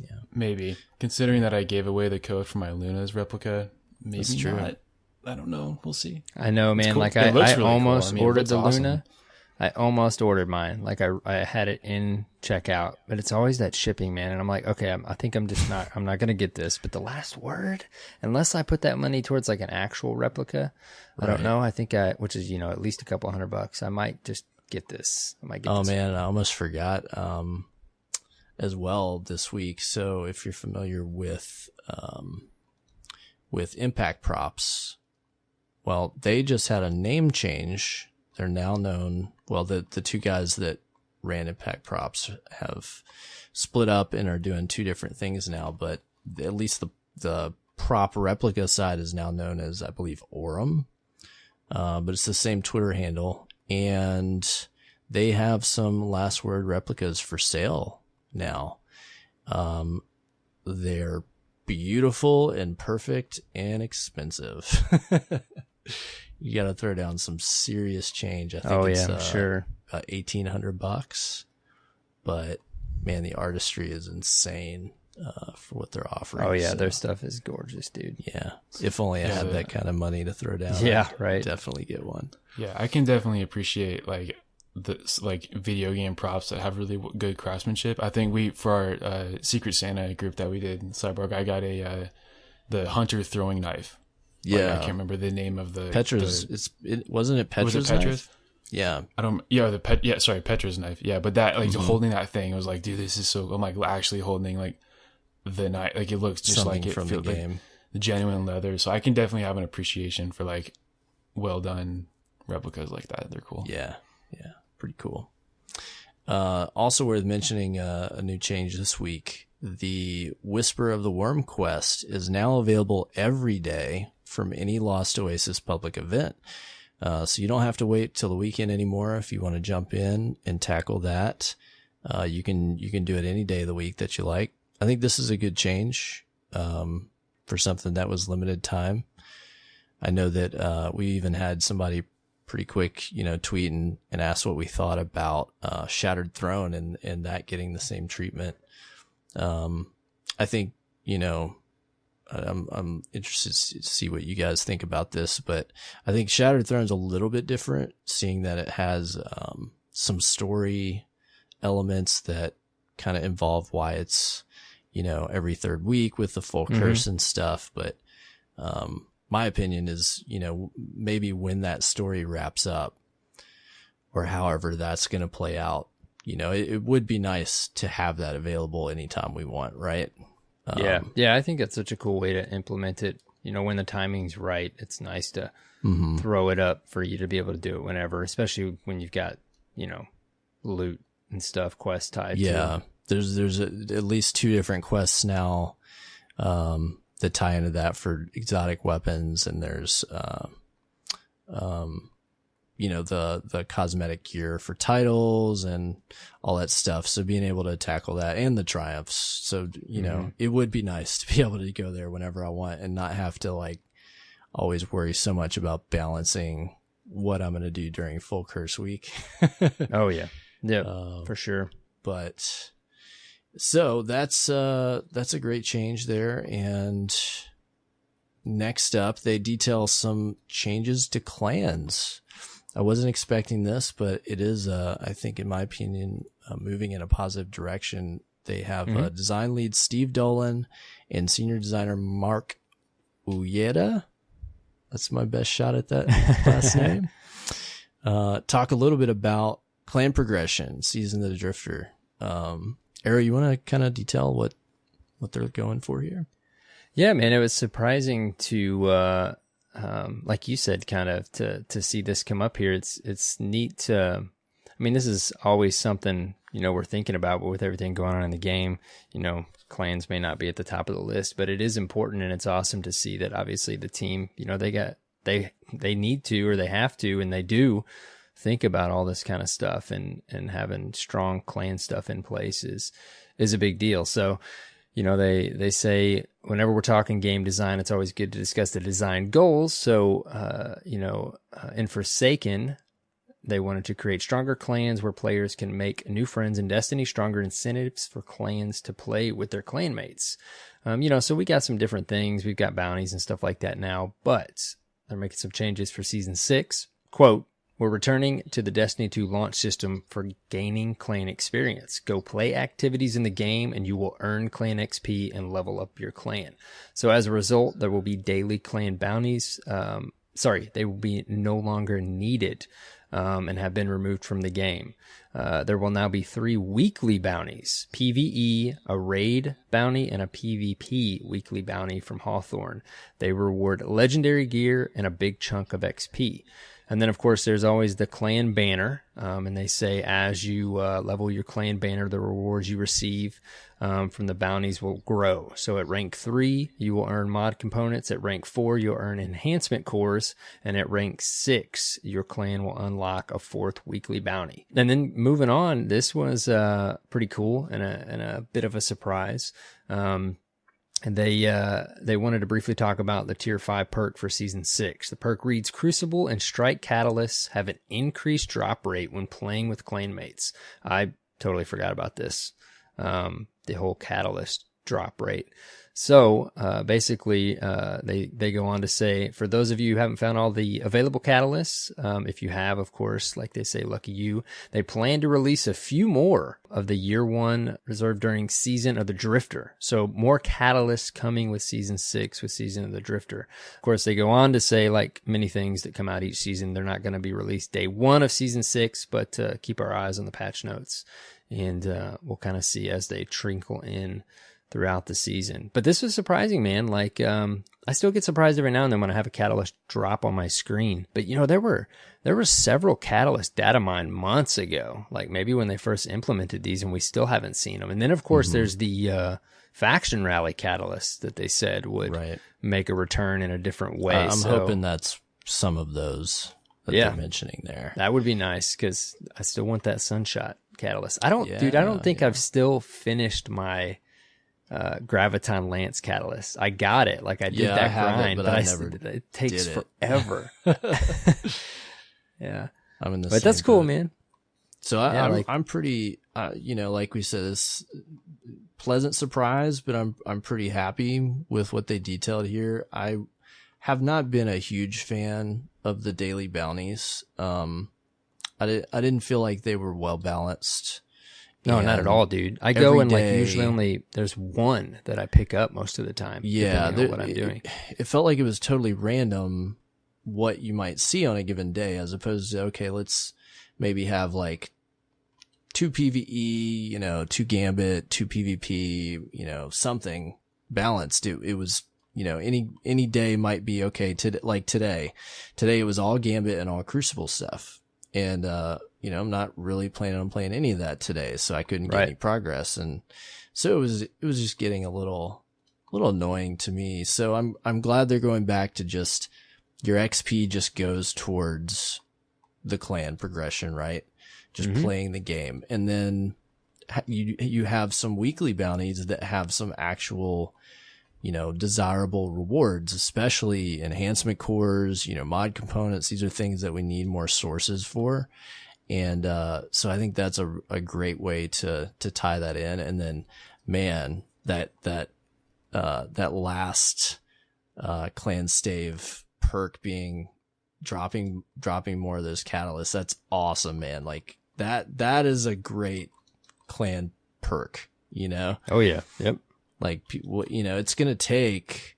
Yeah. Maybe. Considering that I gave away the code for my Luna's replica, maybe That's true. not. I don't know. We'll see. I know, man. Cool. Like I really cool. almost I mean, ordered the awesome. Luna. I almost ordered mine. Like I had it in checkout, but it's always that shipping, man. And I'm like, okay, I think I'm not going to get this. But the last word, unless I put that money towards like an actual replica, I don't know. I think which is, at least a couple $100, I might just get this. I might get this. Man, I almost forgot, as well this week. So if you're familiar with Impact Props, well, they just had a name change. They're now known, well, the two guys that ran Impact Props have split up and are doing two different things now, but at least the prop replica side is now known as, I believe, Aurum. But it's the same Twitter handle, and they have some last word replicas for sale now. They're beautiful and perfect and expensive. You got to throw down some serious change. I think it's sure. About $1,800, but man, the artistry is insane for what they're offering. Oh yeah, so, their stuff is gorgeous, dude. Yeah, if only I had that kind of money to throw down. Yeah, I'd right. definitely get one. Yeah, I can definitely appreciate video game props that have really good craftsmanship. I think for our Secret Santa group that we did in Cyborg, I got the hunter throwing knife. Yeah, I can't remember the name of the Petra's. Wasn't it Petra's? Was it Petra's? Knife? Yeah, I don't. Yeah, sorry, Petra's knife. Yeah, but that holding that thing, I was like, dude, this is so. I'm like actually holding like the knife. Like it looks just something like it from feels the like game. The genuine leather. So I can definitely have an appreciation for like well done replicas like that. They're cool. Yeah, pretty cool. Also worth mentioning a new change this week. The Whisper of the Worm quest is now available every day from any Lost Oasis public event. So you don't have to wait till the weekend anymore if you want to jump in and tackle that. You can do it any day of the week that you like. I think this is a good change for something that was limited time. I know that we even had somebody pretty quick, tweet and ask what we thought about Shattered Throne and that getting the same treatment. I think, I'm interested to see what you guys think about this, but I think Shattered Throne's a little bit different, seeing that it has some story elements that kind of involve why it's, every third week with the full curse and stuff. But my opinion is, maybe when that story wraps up or however that's going to play out, it would be nice to have that available anytime we want, right? Yeah, I think it's such a cool way to implement it. When the timing's right, it's nice to throw it up for you to be able to do it whenever, especially when you've got, loot and stuff, quest tied. Yeah, there's at least two different quests now that tie into that for exotic weapons, and there's the cosmetic gear for titles and all that stuff. So being able to tackle that and the triumphs. So, it would be nice to be able to go there whenever I want and not have to always worry so much about balancing what I'm going to do during full curse week. Oh yeah. Yeah, for sure. But so that's a great change there. And next up, they detail some changes to clans. I wasn't expecting this, but it is, I think, in my opinion, moving in a positive direction. They have design lead Steve Dolan and senior designer Mark Uyeda. That's my best shot at that last name. Talk a little bit about clan progression, Season of the Drifter. Arrow, you want to kind of detail what they're going for here? Yeah, man, it was surprising to, like you said, kind of to see this come up here. It's neat to, I mean, this is always something, we're thinking about, but with everything going on in the game, clans may not be at the top of the list, but it is important, and it's awesome to see that obviously the team, they need to, or they have to, and they do think about all this kind of stuff, and having strong clan stuff in place is a big deal. So, they say whenever we're talking game design, it's always good to discuss the design goals. So, in Forsaken, they wanted to create stronger clans where players can make new friends in Destiny, stronger incentives for clans to play with their clanmates. So we got some different things. We've got bounties and stuff like that now, but they're making some changes for Season 6. Quote, "We're returning to the Destiny 2 launch system for gaining clan experience. Go play activities in the game and you will earn clan XP and level up your clan. So as a result, there will be daily clan bounties. They will be no longer needed and have been removed from the game. There will now be 3 weekly bounties, PvE, a raid bounty, and a PvP weekly bounty from Hawthorne. They reward legendary gear and a big chunk of XP. And then, of course, there's always the clan banner, and they say as you level your clan banner, the rewards you receive from the bounties will grow. So at rank 3, you will earn mod components. At rank 4, you'll earn enhancement cores. And at rank 6, your clan will unlock a 4th weekly bounty. And then moving on, this was pretty cool and a bit of a surprise. And they wanted to briefly talk about the Tier 5 perk for Season 6. The perk reads, Crucible and Strike Catalysts have an increased drop rate when playing with clanmates. I totally forgot about this, the whole Catalyst drop rate. So basically, they go on to say, for those of you who haven't found all the available catalysts, if you have, of course, like they say, lucky you, they plan to release a few more of the Year 1 reserved during Season of the Drifter. So more catalysts coming with Season 6 with Season of the Drifter. Of course, they go on to say, like many things that come out each season, they're not going to be released day 1 of Season 6, but keep our eyes on the patch notes. And we'll kind of see as they trickle in throughout the season. But this was surprising, man. Like, I still get surprised every now and then when I have a catalyst drop on my screen. But, there were several catalyst data mine months ago, like maybe when they first implemented these, and we still haven't seen them. And then, of course, there's the faction rally catalyst that they said would make a return in a different way. I'm hoping that's some of those that they're mentioning there. That would be nice, because I still want that Sunshot catalyst. I don't think I've still finished my Graviton Lance catalyst. I got it, like I did that grind, but I never it takes did forever. Yeah, I'm in the but same that's cool, boat. man. So I'm pretty, like we said, this pleasant surprise, but I'm pretty happy with what they detailed here. I have not been a huge fan of the daily bounties. I didn't feel like they were well balanced. No, not at all, dude. I go and usually there's one that I pick up most of the time. Yeah, depending on what I'm doing. It felt like it was totally random what you might see on a given day, as opposed to, okay, let's maybe have like 2 PvE, 2 Gambit, 2 PvP, something balanced. It was, any day might be okay. Today it was all Gambit and all Crucible stuff. And, I'm not really planning on playing any of that today, so I couldn't get any progress. And so it was just getting a little annoying to me. So I'm glad they're going back to just your XP just goes towards the clan progression, right? Just playing the game. And then you have some weekly bounties that have some actual, desirable rewards, especially enhancement cores, mod components. These are things that we need more sources for. And, so I think that's a great way to tie that in. And then, man, that last, clan stave perk being dropping more of those catalysts. That's awesome, man. Like that is a great clan perk, Oh yeah. Yep. Like, it's going to take,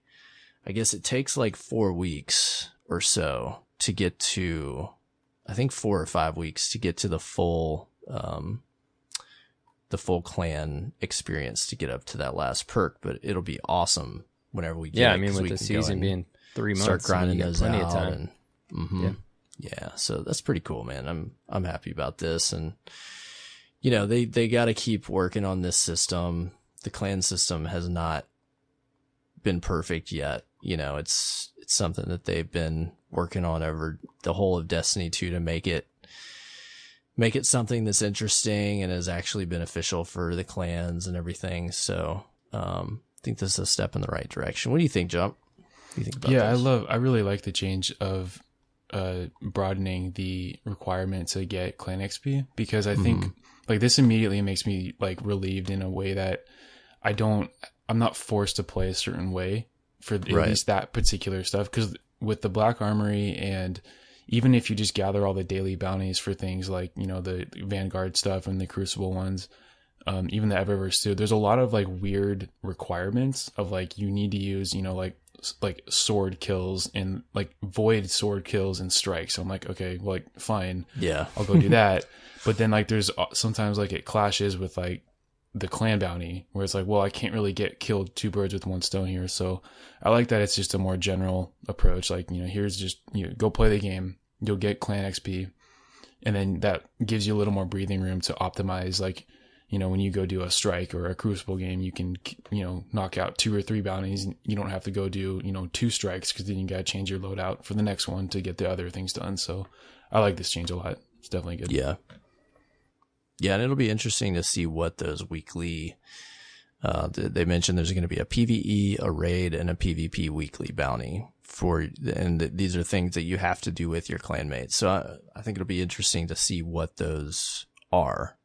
I guess it takes like 4 weeks or so to get to I think 4 or 5 weeks to get to the full clan experience to get up to that last perk, but it'll be awesome whenever we get it. Yeah, I mean, with the season being 3 months, start grinding those plenty out. of time. Yeah, so that's pretty cool, man. I'm happy about this, and you know, they got to keep working on this system. The clan system has not been perfect yet. You know, it's something that they've been working on over the whole of Destiny 2 to make it something that's interesting and is actually beneficial for the clans and everything. So, I think this is a step in the right direction. What do you think, Jump? What do you think about this? I really like the change of broadening the requirement to get clan XP, because I think like this immediately makes me like relieved in a way that I'm not forced to play a certain way for at least that particular stuff. Because with the Black Armory, and even if you just gather all the daily bounties for things like, you know, the Vanguard stuff and the Crucible ones, even the Eververse too, there's a lot of like weird requirements of like, you need to use, you know, like sword kills and like void sword kills and strikes. So I'm like, okay, well, like fine, yeah, I'll go do that. But then like there's sometimes like it clashes with like the clan bounty, where it's like, well, I can't really get killed 2 birds with 1 stone here. So I like that it's just a more general approach. Like, you know, here's just, you know, go play the game, you'll get clan XP, and then that gives you a little more breathing room to optimize. Like, you know, when you go do a strike or a Crucible game, you can, you know, knock out 2 or 3 bounties. You don't have to go do, you know, 2 strikes, because then you got to change your loadout for the next one to get the other things done. So I like this change a lot. It's definitely good. Yeah. Yeah, and it'll be interesting to see what those weekly, they mentioned there's going to be a PvE, a raid, and a PvP weekly bounty and these are things that you have to do with your clanmates. So I think it'll be interesting to see what those are.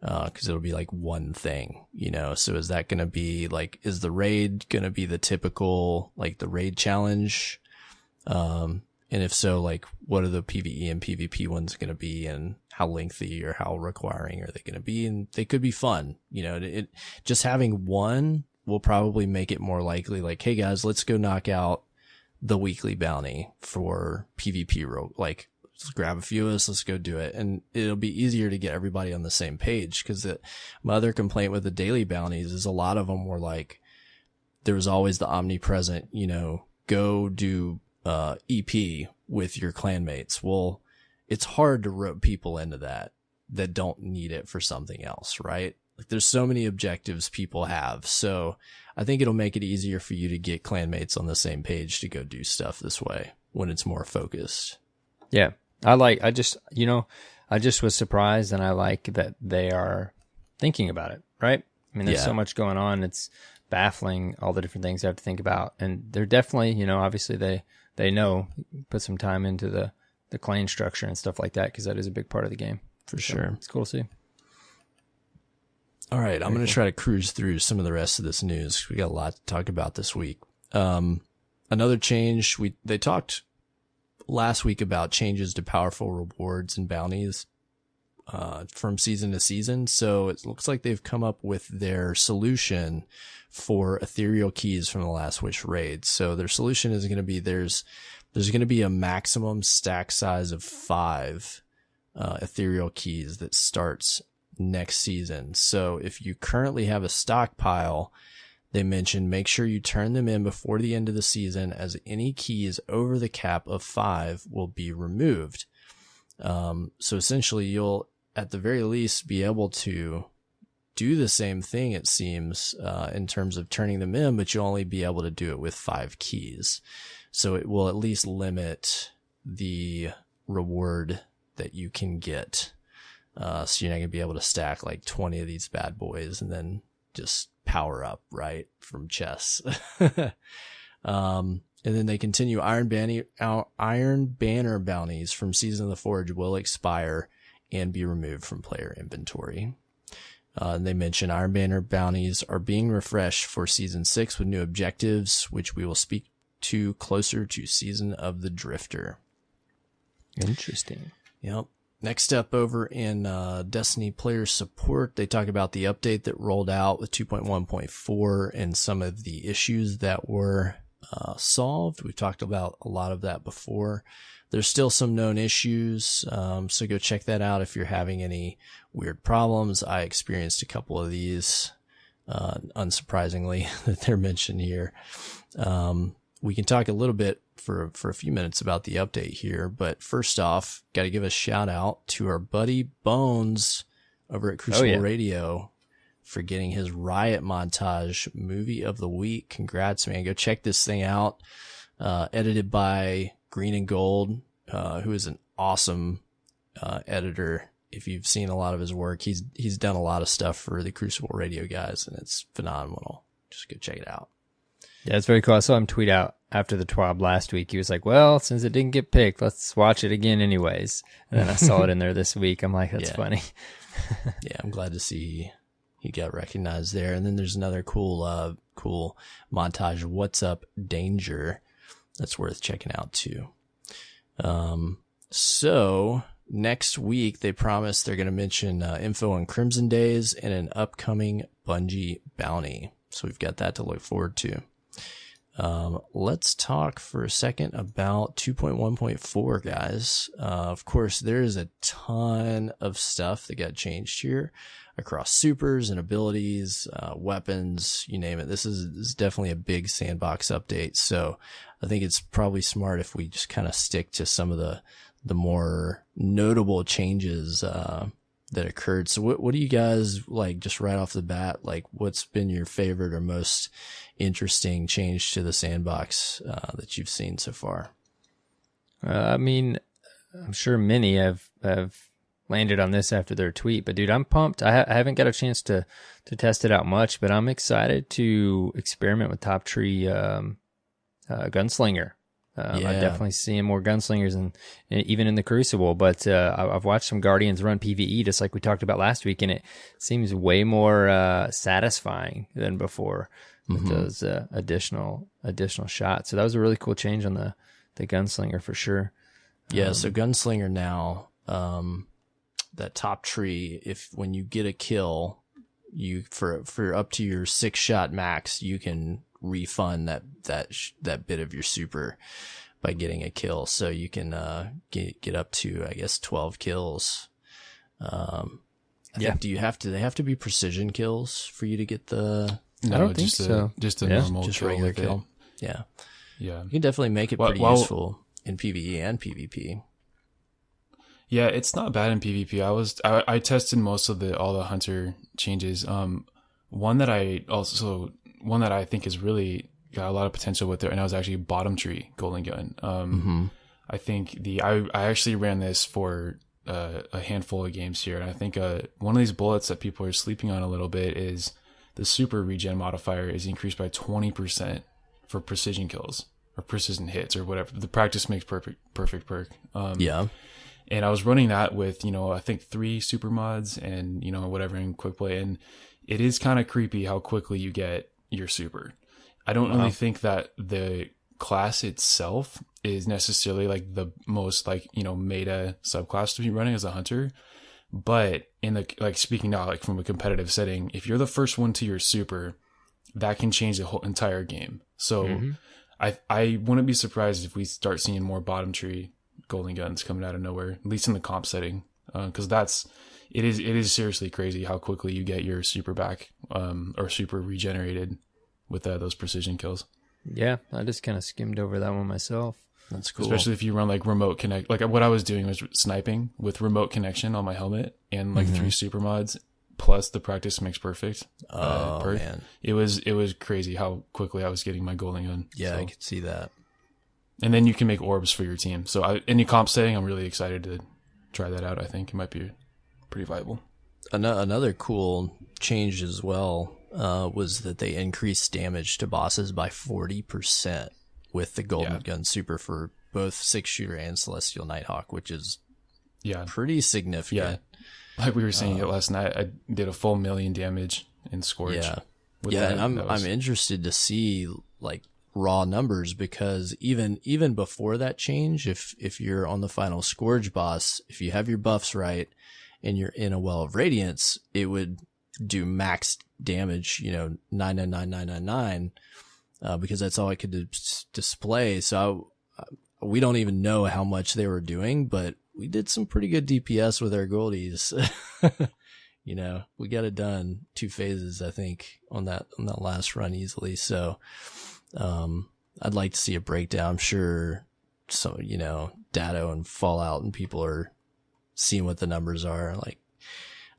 Cause it'll be like one thing, you know? So is that going to be like, is the raid going to be the typical, like the raid challenge? And if so, like what are the PvE and PvP ones going to be, and how lengthy or how requiring are they going to be? And they could be fun, you know, just having one will probably make it more likely like, hey guys, let's go knock out the weekly bounty for PvP. Like, let's grab a few of us, let's go do it. And it'll be easier to get everybody on the same page, because my other complaint with the daily bounties is a lot of them were like, there was always the omnipresent, you know, go do EP with your clanmates. Well, it's hard to rope people into that don't need it for something else, right? Like there's so many objectives people have. So I think it'll make it easier for you to get clanmates on the same page to go do stuff this way when it's more focused. Yeah. I just was surprised, and I like that they are thinking about it, right? I mean, there's so much going on. It's baffling, all the different things I have to think about. And they're definitely, you know, obviously they know, put some time into the clan structure and stuff like that, because that is a big part of the game. For sure. It's cool to see. All right, I'm going to try to cruise through some of the rest of this news. We got a lot to talk about this week. Another change, they talked last week about changes to powerful rewards and bounties from season to season. So it looks like they've come up with their solution for ethereal keys from the Last Wish raid. So their solution is going to be there's going to be a maximum stack size of 5 ethereal keys that starts next season. So if you currently have a stockpile, they mentioned make sure you turn them in before the end of the season, as any keys over the cap of 5 will be removed. So essentially you'll at the very least be able to do the same thing, it seems, in terms of turning them in, but you'll only be able to do it with 5 keys. So it will at least limit the reward that you can get. So you're not going to be able to stack like 20 of these bad boys and then just power up, right, from chests. And then they continue Iron Banner bounties from Season of the Forge will expire and be removed from player inventory. And they mention Iron Banner bounties are being refreshed for Season 6 with new objectives, which we will speak to closer to Season of the Drifter. Interesting. Yep. Next up over in Destiny player support, they talk about the update that rolled out with 2.1.4 and some of the issues that were solved. We've talked about a lot of that before. there's still some known issues. So go check that out if you're having any weird problems. I experienced a couple of these, unsurprisingly, that they're mentioned here. We can talk a little bit for a few minutes about the update here, but first off, got to give a shout out to our buddy Bones over at Crucible Radio for getting his Riot Montage movie of the week. Congrats, man. Go check this thing out. Edited by Green and Gold, who is an awesome editor. If you've seen a lot of his work, he's done a lot of stuff for the Crucible Radio guys, and it's phenomenal. Just go check it out. Yeah, it's very cool. I saw him tweet out after the TWAB last week. He was like, well, since it didn't get picked, let's watch it again anyways. And then I saw it in there this week. I'm like, that's funny. Yeah, I'm glad to see he got recognized there. And then there's another cool montage of What's Up Danger that's worth checking out too. So next week they promise they're going to mention info on Crimson Days and an upcoming Bungie bounty. So we've got that to look forward to. Let's talk for a second about 2.1.4, guys. Of course, there's a ton of stuff that got changed here across supers and abilities, weapons, you name it. This is definitely a big sandbox update. So I think it's probably smart if we just kind of stick to some of the more notable changes, that occurred. So what do you guys like, just right off the bat, like what's been your favorite or most interesting change to the sandbox that you've seen so far? I mean, I'm sure many have landed on this after their tweet, but dude, I'm pumped. I haven't got a chance to test it out much, but I'm excited to experiment with Top Tree Gunslinger. I'm definitely seeing more gunslingers and even in the Crucible, but I've watched some Guardians run PvE just like we talked about last week, and it seems way more satisfying than before with those additional shots. So that was a really cool change on the Gunslinger for sure. Yeah, so Gunslinger now, that Top Tree, when you get a kill, you for up to your 6-shot max, you can refund that bit of your super by getting a kill. So you can get up to, I guess, 12 kills. Think, they have to be precision kills for you to get the? No, I don't think so. Just a normal, just regular kill. Yeah. You can definitely make it pretty useful in PvE and PvP. Yeah, it's not bad in PvP. I tested most of all the hunter changes. One that I think is really got a lot of potential with it, and I was actually Bottom Tree Golden Gun. I think I actually ran this for a handful of games here, and I think one of these bullets that people are sleeping on a little bit is the super regen modifier is increased by 20% for precision kills or precision hits or whatever. The practice makes perfect perk. And I was running that with, I think 3 super mods and, whatever in quick play. And it is kind of creepy how quickly you get your super. I don't really think that the class itself is necessarily like the most meta subclass to be running as a hunter. But in the, speaking now, from a competitive setting, if you're the first one to your super, that can change the whole entire game. So I wouldn't be surprised if we start seeing more Bottom Tree Golden Guns coming out of nowhere, at least in the comp setting. Cause it is seriously crazy how quickly you get your super back, or super regenerated with those precision kills. Yeah. I just kind of skimmed over that one myself. That's cool. Especially if you run remote connect, what I was doing was sniping with remote connection on my helmet and 3 super mods plus the practice makes perfect. Man. It was crazy how quickly I was getting my golden gun. Yeah, I could see that. And then you can make orbs for your team. So any comp setting, I'm really excited to try that out. I think it might be pretty viable. Another cool change as well was that they increased damage to bosses by 40% with the Golden Gun Super for both 6-shooter and Celestial Nighthawk, which is pretty significant. Yeah. Like we were saying it last night, I did a full 1,000,000 damage in Scorch. And I'm interested to see raw numbers, because even before that change, if you're on the final Scourge boss, if you have your buffs right and you're in a Well of Radiance, it would do max damage, 9999999, because that's all I could display. So we don't even know how much they were doing, but we did some pretty good DPS with our goldies. You know, we got it done 2 phases, I think, on that last run easily. So, I'd like to see a breakdown. I'm sure some, you know, Datto and Fallout and people are seeing what the numbers are. Like,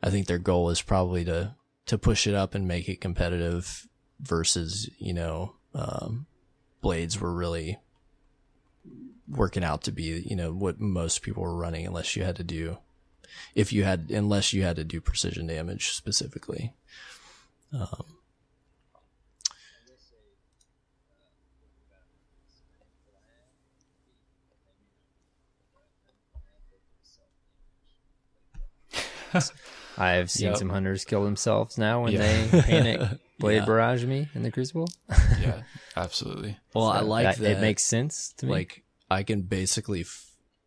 I think their goal is probably to push it up and make it competitive versus, you know, Blades were really working out to be, you know, what most people were running unless you had to do precision damage specifically. I've seen some hunters kill themselves now when they panic blade barrage me in the Crucible. Yeah, absolutely. Well, so I like that. It makes sense to me. Like, I can basically,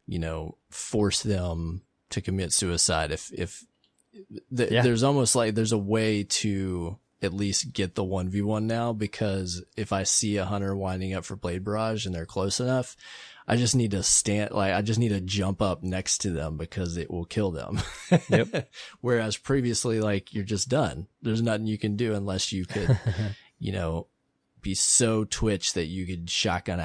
you know, force them to commit suicide if there's almost like there's a way to at least get the 1v1 now, because if I see a hunter winding up for blade barrage and they're close enough, I just need to I just need to jump up next to them because it will kill them. Yep. Whereas previously, like, you're just done. There's nothing you can do unless you could, you know, be so twitch that you could shotgun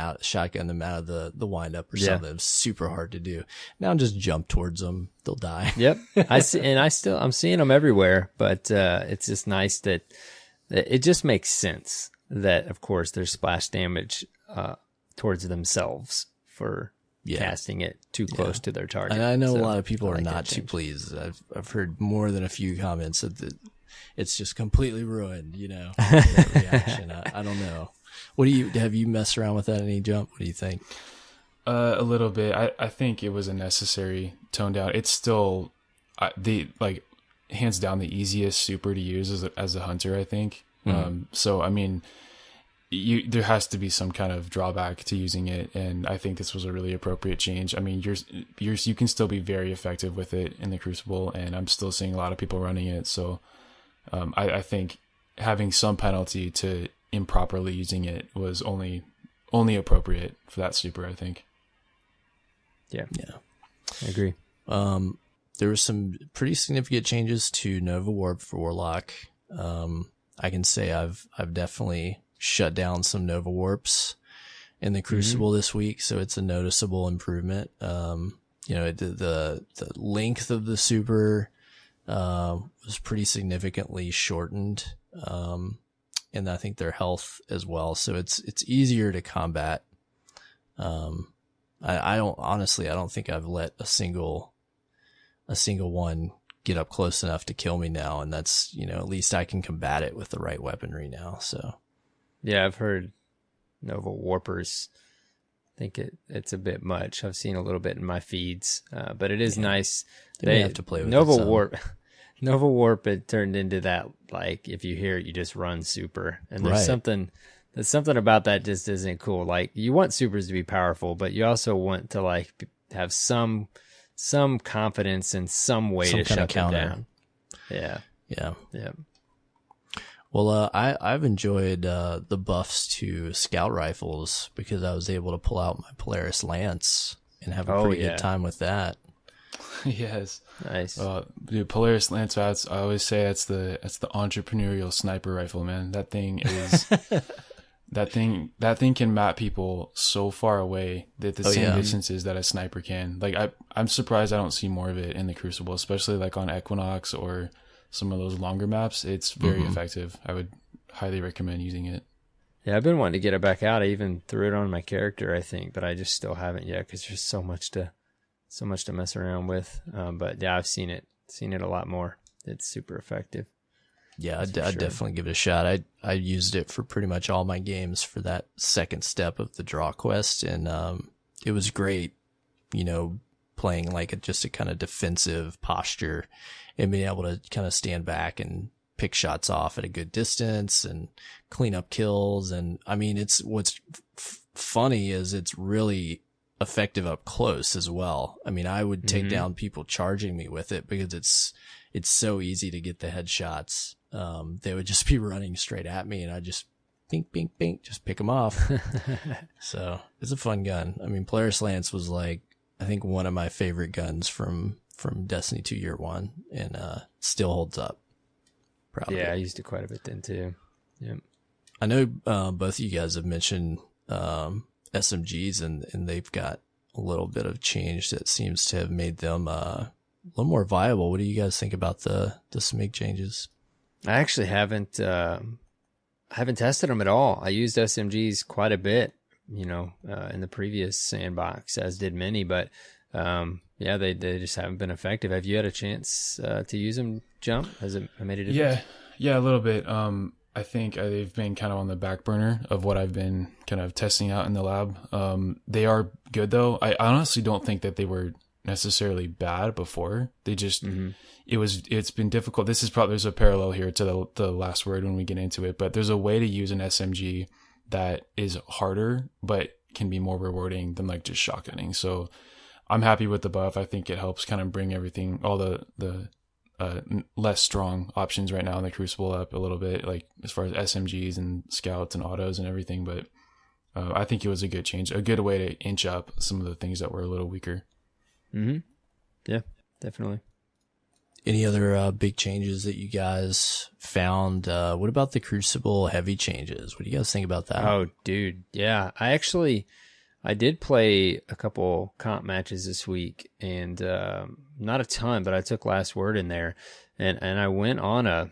them out of the windup or something. It's super hard to do. Now just jump towards them. They'll die. Yep. I'm seeing them everywhere, but it's just nice that it just makes sense that, of course, there's splash damage towards themselves for casting it too close to their target. And I know a lot of people are not too pleased. I've heard more than a few comments that it's just completely ruined, you know, that reaction. I don't know. Have you messed around with that any Jump? What do you think? A little bit. I think it was a necessary tone down. It's still hands down the easiest super to use as a hunter, I think. Mm-hmm. So, I mean, there has to be some kind of drawback to using it, and I think this was a really appropriate change. I mean, you can still be very effective with it in the Crucible, and I'm still seeing a lot of people running it. So, I think having some penalty to improperly using it was only appropriate for that super, I think. Yeah, I agree. There were some pretty significant changes to Nova Warp for Warlock. I can say I've definitely shut down some Nova Warps in the Crucible this week, so it's a noticeable improvement. You know, the length of the super was pretty significantly shortened, and I think their health as well. So it's easier to combat. I don't think I've let a single one get up close enough to kill me now, and that's, you know, at least I can combat it with the right weaponry now. So yeah, I've heard Nova Warpers think it's a bit much. I've seen a little bit in my feeds, but it is nice. They have to play with Nova Warp. Nova Warp, it turned into that, like, if you hear it, you just run super. And there's something about that just isn't cool. Like, you want supers to be powerful, but you also want to, like, have some confidence and some way to shut them down. Yeah. Well, I've enjoyed the buffs to scout rifles because I was able to pull out my Polaris Lance and have a pretty good time with that. Yes, nice. Dude, Polaris Lance, I always say that's the entrepreneurial sniper rifle, man. That thing is that thing can map people so far away at the same distances that a sniper can. Like, I'm surprised I don't see more of it in the Crucible, especially like on Equinox or some of those longer maps. It's very effective. I would highly recommend using it. Yeah, I've been wanting to get it back out. I even threw it on my character, I think, but I just still haven't yet because there's so much to mess around with. But yeah, I've seen it a lot more. It's super effective. Yeah, I'd definitely give it a shot. I used it for pretty much all my games for that second step of the draw quest, and it was great, you know, playing like just a kind of defensive posture and being able to kind of stand back and pick shots off at a good distance and clean up kills. And I mean, what's funny is it's really effective up close as well. I mean, I would take down people charging me with it because it's so easy to get the headshots. They would just be running straight at me and I just bink, bink, bink, just pick them off. So it's a fun gun. I mean, Polaris Lance was like, I think one of my favorite guns from Destiny 2 Year 1, and still holds up. Proud of it. I used it quite a bit then too. Yep. I know both of you guys have mentioned SMGs, and they've got a little bit of change that seems to have made them a little more viable. What do you guys think about the SMG changes? I actually haven't tested them at all. I used SMGs quite a bit, in the previous sandbox, as did many, but they just haven't been effective. Have you had a chance to use them, Jump? Has it made a difference? Yeah, a little bit. I think they've been kind of on the back burner of what I've been kind of testing out in the lab. They are good though. I honestly don't think that they were necessarily bad before. They just, it's been difficult. This is probably, there's a parallel here to the last word when we get into it, but there's a way to use an SMG that is harder, but can be more rewarding than like just shotgunning. So I'm happy with the buff. I think it helps kind of bring everything, all the less strong options right now in the Crucible up a little bit, like as far as SMGs and scouts and autos and everything. But I think it was a good change, a good way to inch up some of the things that were a little weaker. Mm-hmm. Yeah, definitely. Any other big changes that you guys found? What about the Crucible heavy changes? What do you guys think about that? Oh, dude. Yeah, I did play a couple comp matches this week, and not a ton, but I took Last Word in there, and I went on a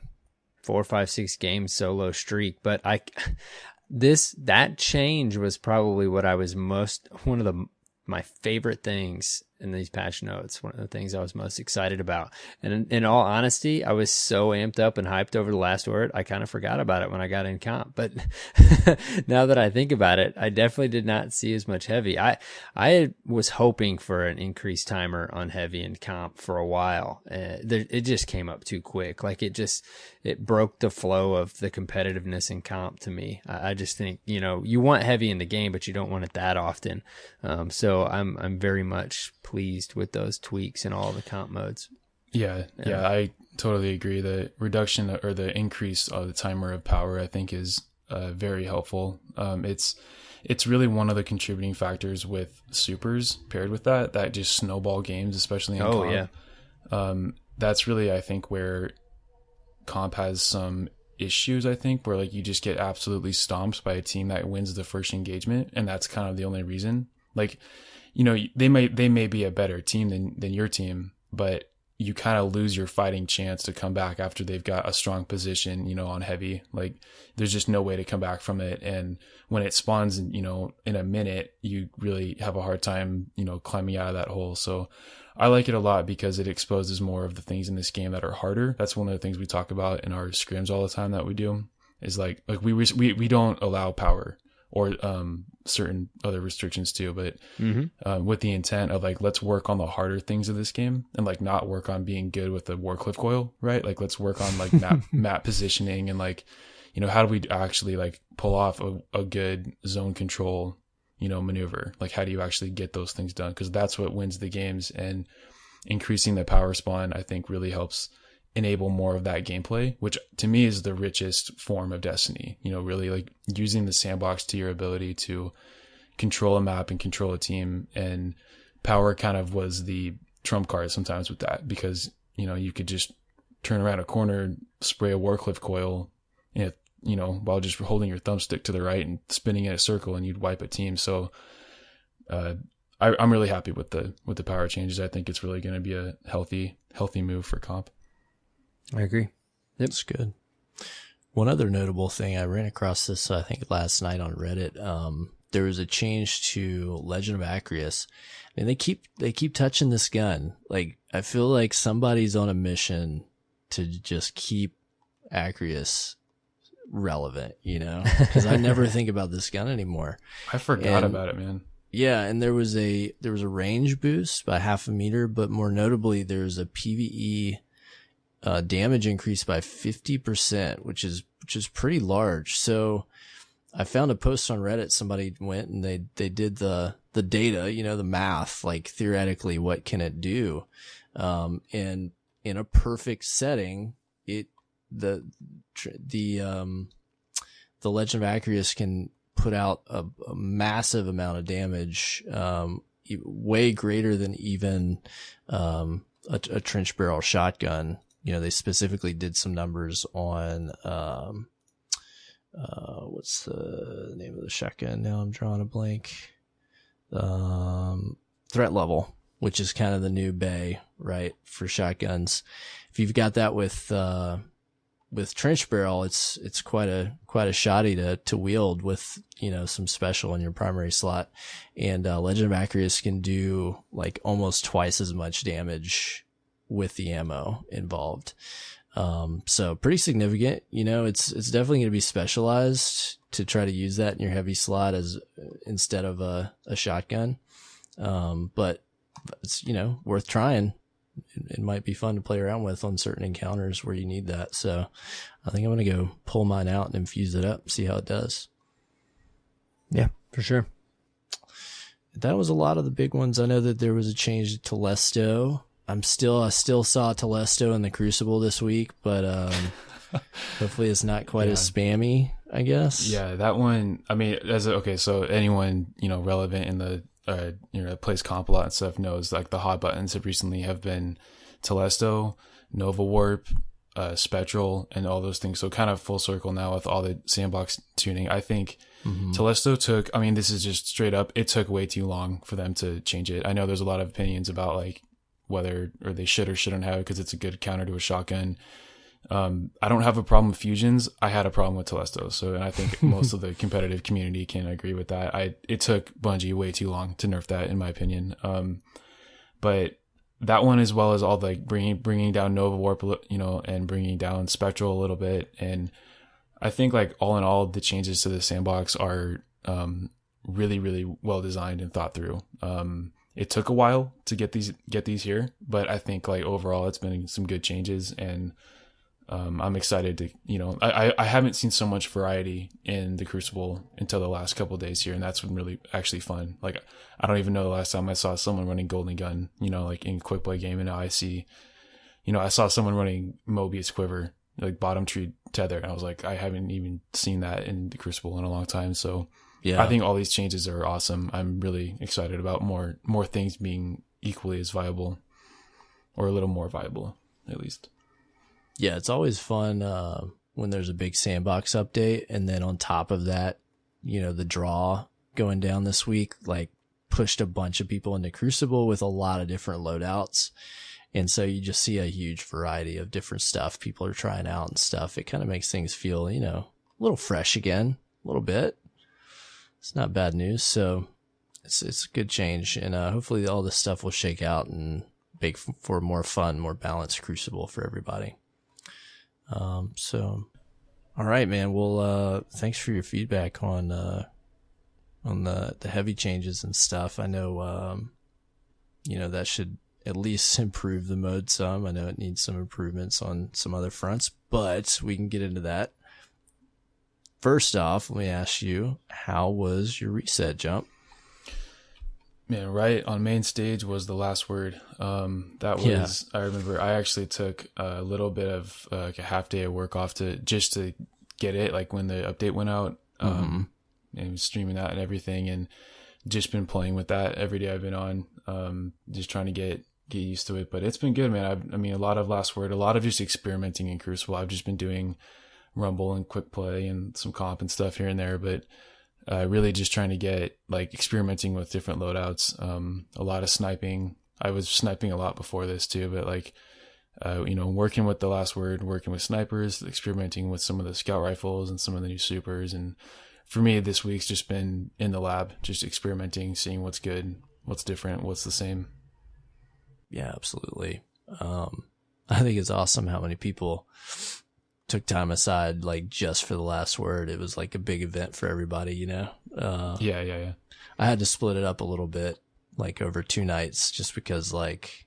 4, 5, 6 game solo streak. But that change was probably what I was one of my favorite things in these patch notes, one of the things I was most excited about. And in all honesty, I was so amped up and hyped over the Last Word, I kind of forgot about it when I got in comp. But now that I think about it, I definitely did not see as much heavy. I was hoping for an increased timer on heavy in comp for a while. It just came up too quick. Like it broke the flow of the competitiveness in comp to me. I just think, you want heavy in the game, but you don't want it that often. So I'm very much pleased with those tweaks in all the comp modes. Yeah, I totally agree. The reduction or the increase of the timer of power, I think, is very helpful. It's really one of the contributing factors with supers paired with that just snowball games, especially in comp. Yeah. That's really, I think, where comp has some issues, I think, where like you just get absolutely stomped by a team that wins the first engagement, and that's kind of the only reason. Like, they may be a better team than your team, but you kind of lose your fighting chance to come back after they've got a strong position, on heavy. Like there's just no way to come back from it. And when it spawns, in a minute, you really have a hard time, climbing out of that hole. So I like it a lot because it exposes more of the things in this game that are harder. That's one of the things we talk about in our scrims all the time that we do, is like we don't allow power or certain other restrictions too, but with the intent of like, let's work on the harder things of this game and like not work on being good with the Warcliffe coil, right? Like let's work on like map positioning and like, how do we actually like pull off a good zone control, maneuver? Like how do you actually get those things done? Because that's what wins the games, and increasing the power spawn, I think, really helps enable more of that gameplay, which to me is the richest form of Destiny. Really like using the sandbox to your ability to control a map and control a team, and power kind of was the trump card sometimes with that, because you could just turn around a corner, spray a Warcliffe coil, while just holding your thumbstick to the right and spinning in a circle, and you'd wipe a team. So I'm really happy with the power changes. I think it's really going to be a healthy move for comp. I agree. It's good. One other notable thing, I ran across this, I think last night on Reddit. There was a change to Legend of Acreus, and they keep touching this gun. Like, I feel like somebody's on a mission to just keep Acreus relevant, because I never think about this gun anymore. I forgot about it, man. Yeah, and there was a range boost by 0.5 meter, but more notably, there's a PvE damage increase by 50%, which is pretty large. So I found a post on Reddit. Somebody went and they did the data, the math, like theoretically, what can it do? And in a perfect setting, the the Legend of Acreus can put out a massive amount of damage, way greater than even a trench barrel shotgun. You know, they specifically did some numbers on what's the name of the shotgun? Now I'm drawing a blank. Threat level, which is kind of the new bay, right, for shotguns. If you've got that with trench barrel, it's quite a shoddy to wield with, you know, some special in your primary slot. And Legend of Acreus can do like almost twice as much damage with the ammo involved. So pretty significant. You know, it's definitely going to be specialized to try to use that in your heavy slot instead of a shotgun. But it's, you know, worth trying. It might be fun to play around with on certain encounters where you need that. So I think I'm going to go pull mine out and infuse it up, see how it does. Yeah, for sure. That was a lot of the big ones. I know that there was a change to Telesto. I still saw Telesto in the Crucible this week, but hopefully it's not quite as spammy, I guess. Yeah, that one, I mean, so anyone, you know, relevant in the you know, plays comp a lot and stuff knows like the hot buttons have been Telesto, Nova Warp, Spectral, and all those things. So kind of full circle now with all the sandbox tuning. I think Telesto took, I mean, this is just straight up, it took way too long for them to change it. I know there's a lot of opinions about like whether or they should or shouldn't have, because it's a good counter to a shotgun. I don't have a problem with fusions. I had a problem with Telesto. So, and I think most of the competitive community can agree with that. It took Bungie way too long to nerf that, in my opinion. But that one, as well as all the bringing down Nova Warp, you know, and bringing down Spectral a little bit. And I think like all in all, the changes to the sandbox are, really, really well designed and thought through. It took a while to get these here, but I think like overall it's been some good changes, and I'm excited to, you know, I haven't seen so much variety in the Crucible until the last couple of days here, and that's been really actually fun. Like, I don't even know the last time I saw someone running Golden Gun, you know, like in quick play game, and now I saw someone running Mobius Quiver, like bottom tree tether, and I was like, I haven't even seen that in the Crucible in a long time. So yeah, I think all these changes are awesome. I'm really excited about more things being equally as viable, or a little more viable, at least. Yeah, it's always fun when there's a big sandbox update, and then on top of that, you know, the draw going down this week, like, pushed a bunch of people into Crucible with a lot of different loadouts. And so you just see a huge variety of different stuff people are trying out and stuff. It kind of makes things feel, you know, a little fresh again, a little bit. It's not bad news. So it's a good change. And hopefully all this stuff will shake out and make for a more fun, more balanced Crucible for everybody. So, all right, man. Well, thanks for your feedback on the heavy changes and stuff. I know, you know, that should at least improve the mode some. I know it needs some improvements on some other fronts, but we can get into that. First off, let me ask you, how was your reset, Jump? Man, right on main stage was the last word. That was, I remember I actually took a little bit of like a half day of work off to get it, like when the update went out, and streaming that and everything, and just been playing with that every day I've been on, just trying to get used to it. But it's been good, man. I mean, a lot of last word, a lot of just experimenting in Crucible. I've just been doing Rumble and quick play and some comp and stuff here and there, but really just trying to get like experimenting with different loadouts. A lot of sniping. I was sniping a lot before this too, but like, you know, working with the last word, working with snipers, experimenting with some of the scout rifles and some of the new supers. And for me, this week's just been in the lab, just experimenting, seeing what's good, what's different, what's the same. Yeah, absolutely. I think it's awesome how many people took time aside, like, just for the last word. It was like a big event for everybody, you know? Yeah. I had to split it up a little bit, like over 2 nights, just because like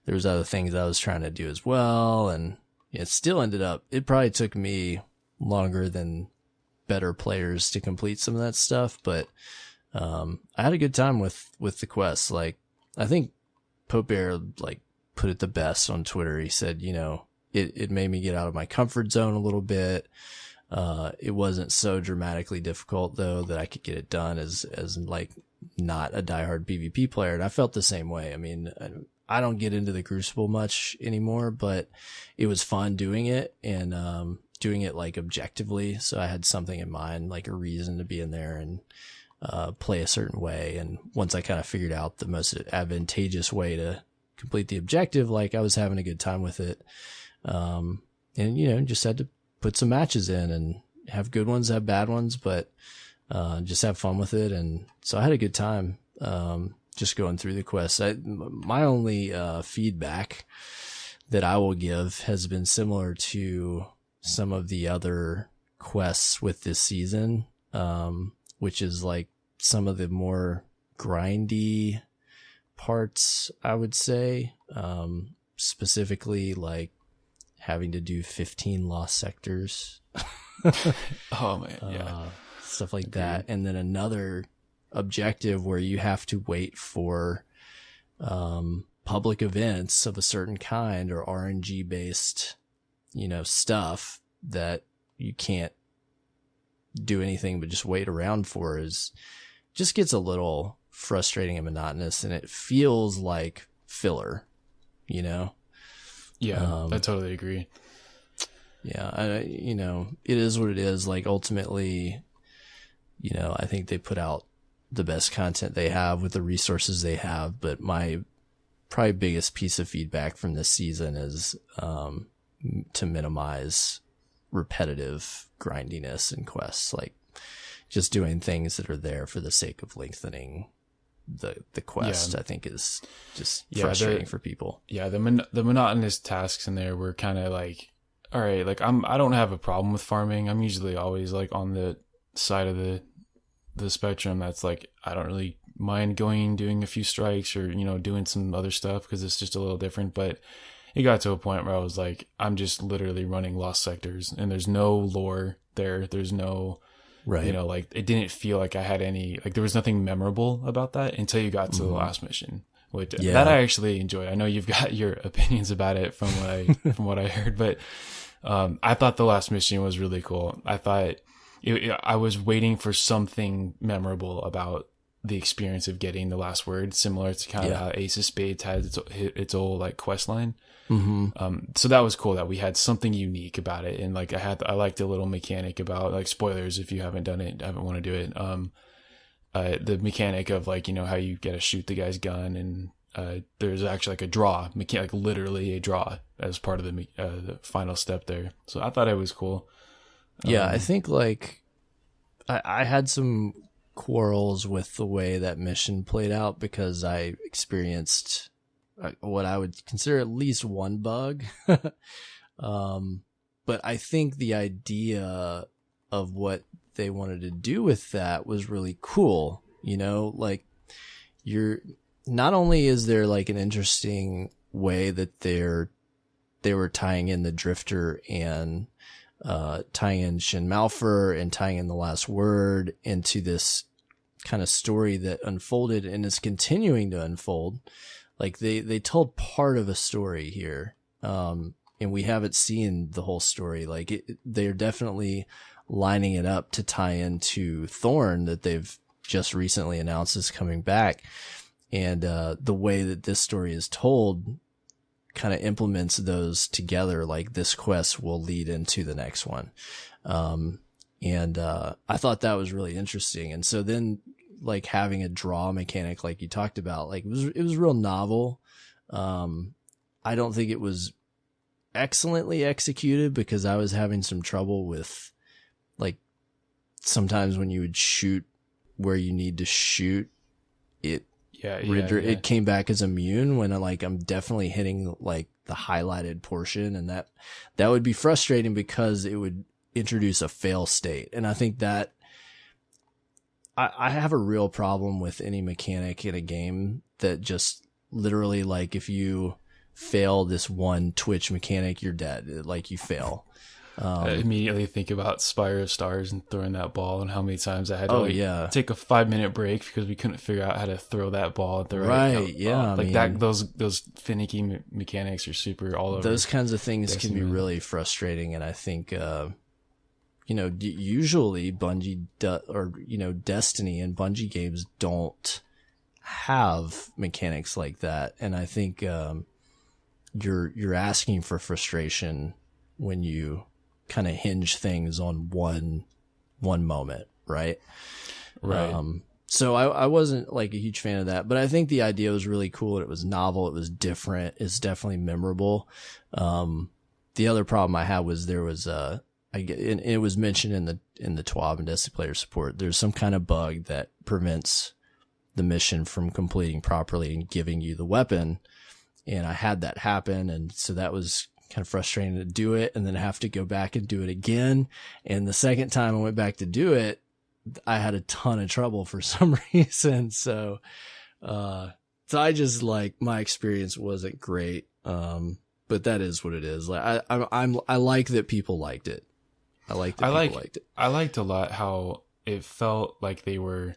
there was other things I was trying to do as well. And it still ended up, it probably took me longer than better players to complete some of that stuff. But, I had a good time with the quests. Like, I think Pope Bear, like, put it the best on Twitter. He said, you know, it made me get out of my comfort zone a little bit. It wasn't so dramatically difficult though that I could get it done as like not a diehard PvP player. And I felt the same way. I mean, I don't get into the Crucible much anymore, but it was fun doing it and doing it like objectively. So I had something in mind, like a reason to be in there and play a certain way. And once I kind of figured out the most advantageous way to complete the objective, like I was having a good time with it. And, you know, just had to put some matches in and have good ones, have bad ones, but just have fun with it. And so I had a good time just going through the quests. My only feedback that I will give has been similar to some of the other quests with this season, which is like some of the more grindy parts, I would say, specifically like having to do 15 lost sectors. Oh man, yeah. Stuff like that. And then another objective where you have to wait for public events of a certain kind or RNG based, you know, stuff that you can't do anything but just wait around for just gets a little frustrating and monotonous, and it feels like filler, you know? Yeah, I totally agree. Yeah, you know, it is what it is. Like, ultimately, you know, I think they put out the best content they have with the resources they have, but my probably biggest piece of feedback from this season is to minimize repetitive grindiness in quests, like just doing things that are there for the sake of lengthening the quest. I think is just frustrating for people. Yeah, the monotonous tasks in there were kind of like, all right, like I don't have a problem with farming. I'm usually always like on the side of the spectrum that's like, I don't really mind doing a few strikes or, you know, doing some other stuff because it's just a little different. But it got to a point where I was like, I'm just literally running lost sectors and there's no lore there. There's no, right, you know, like it didn't feel like I had any, like there was nothing memorable about that until you got to the last mission, which that I actually enjoyed. I know you've got your opinions about it from what I heard, but I thought the last mission was really cool. I thought I was waiting for something memorable about the experience of getting the last word, similar to kind of how Ace of Spades had its old like quest line. So that was cool that we had something unique about it. And like I liked a little mechanic about, like, spoilers if you haven't done it, haven't want to do it. The mechanic of like, you know, how you get to shoot the guy's gun and there's actually like a draw mechanic, like literally a draw as part of the final step there. So I thought it was cool. Yeah, I think like I had some quarrels with the way that mission played out because I experienced what I would consider at least one bug. But I think the idea of what they wanted to do with that was really cool. You know, like not only is there like an interesting way that they were tying in the Drifter and tying in Shin Malphur and tying in the last word into this kind of story that unfolded and is continuing to unfold. Like they told part of a story here. And we haven't seen the whole story. Like they're definitely lining it up to tie into Thorn that they've just recently announced is coming back. And, the way that this story is told kind of implements those together. Like this quest will lead into the next one. I thought that was really interesting. And so then like having a draw mechanic, like you talked about, like it was real novel. I don't think it was excellently executed because I was having some trouble with like sometimes when you would shoot where you need to shoot it. It came back as immune when I'm definitely hitting like the highlighted portion, and that would be frustrating because it would introduce a fail state. And I think that I have a real problem with any mechanic in a game that just literally, like, if you fail this one twitch mechanic, you're dead. Like, you fail. I immediately think about Spire of Stars and throwing that ball and how many times I had to take a 5-minute break because we couldn't figure out how to throw that ball at the right. Those finicky mechanics are super all over. Those kinds of things can be really frustrating, and I think usually Bungie Destiny and Bungie games don't have mechanics like that. And I think, you're asking for frustration when you kind of hinge things on one moment. Right. Right. So I wasn't like a huge fan of that, but I think the idea was really cool. It was novel. It was different. It's definitely memorable. The other problem I had was there was, it was mentioned in the TWAB and Destiny player support. There's some kind of bug that prevents the mission from completing properly and giving you the weapon. And I had that happen. And so that was kind of frustrating to do it and then have to go back and do it again. And the second time I went back to do it, I had a ton of trouble for some reason. So I just like, my experience wasn't great. But that is what it is. Like I like that people liked it. I liked it. I liked a lot how it felt like they were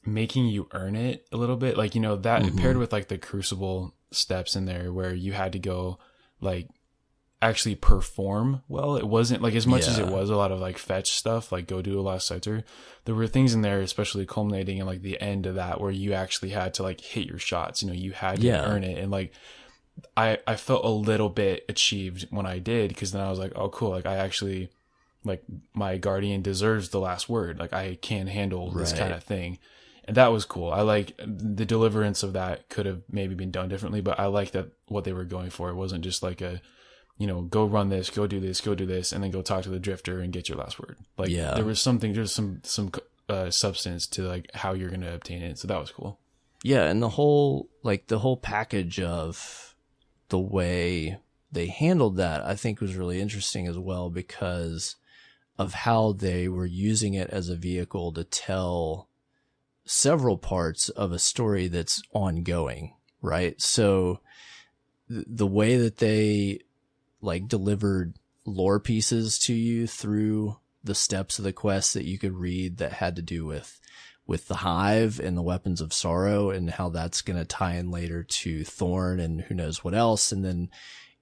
making you earn it a little bit. Like, that paired with like the Crucible steps in there where you had to go like actually perform well. It wasn't like as much as it was a lot of like fetch stuff, like go do a last sighter. There were things in there, especially culminating in like the end of that, where you actually had to like hit your shots. You had to earn it. And like, I felt a little bit achieved when I did, because then I was like, oh cool, like I actually, like my Guardian deserves the last word. Like I can handle this kind of thing. And that was cool. I like the deliverance of that. Could have maybe been done differently, but I like that what they were going for. It wasn't just like a, go run this, go do this, and then go talk to the drifter and get your last word. Like there was some substance to like how you're going to obtain it. So that was cool. Yeah. And the whole package of the way they handled that, I think was really interesting as well, because of how they were using it as a vehicle to tell several parts of a story that's ongoing, right? So the way that they like delivered lore pieces to you through the steps of the quest that you could read that had to do with the Hive and the Weapons of Sorrow, and how that's going to tie in later to Thorn and who knows what else. And then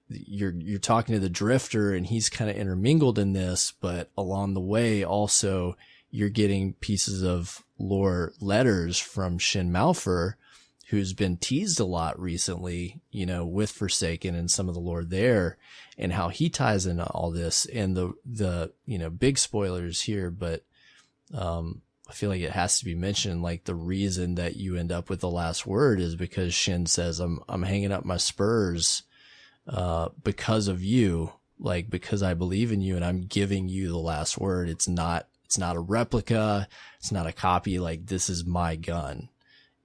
you're talking to the Drifter and he's kind of intermingled in this, but along the way also you're getting pieces of lore letters from Shin Malphur, who's been teased a lot recently, with Forsaken and some of the lore there, and how he ties into all this. And the big spoilers here, but I feel like it has to be mentioned, like the reason that you end up with the last word is because Shin says, I'm hanging up my spurs because of you, like because I believe in you and I'm giving you the last word. It's not a replica. It's not a copy. Like, this is my gun.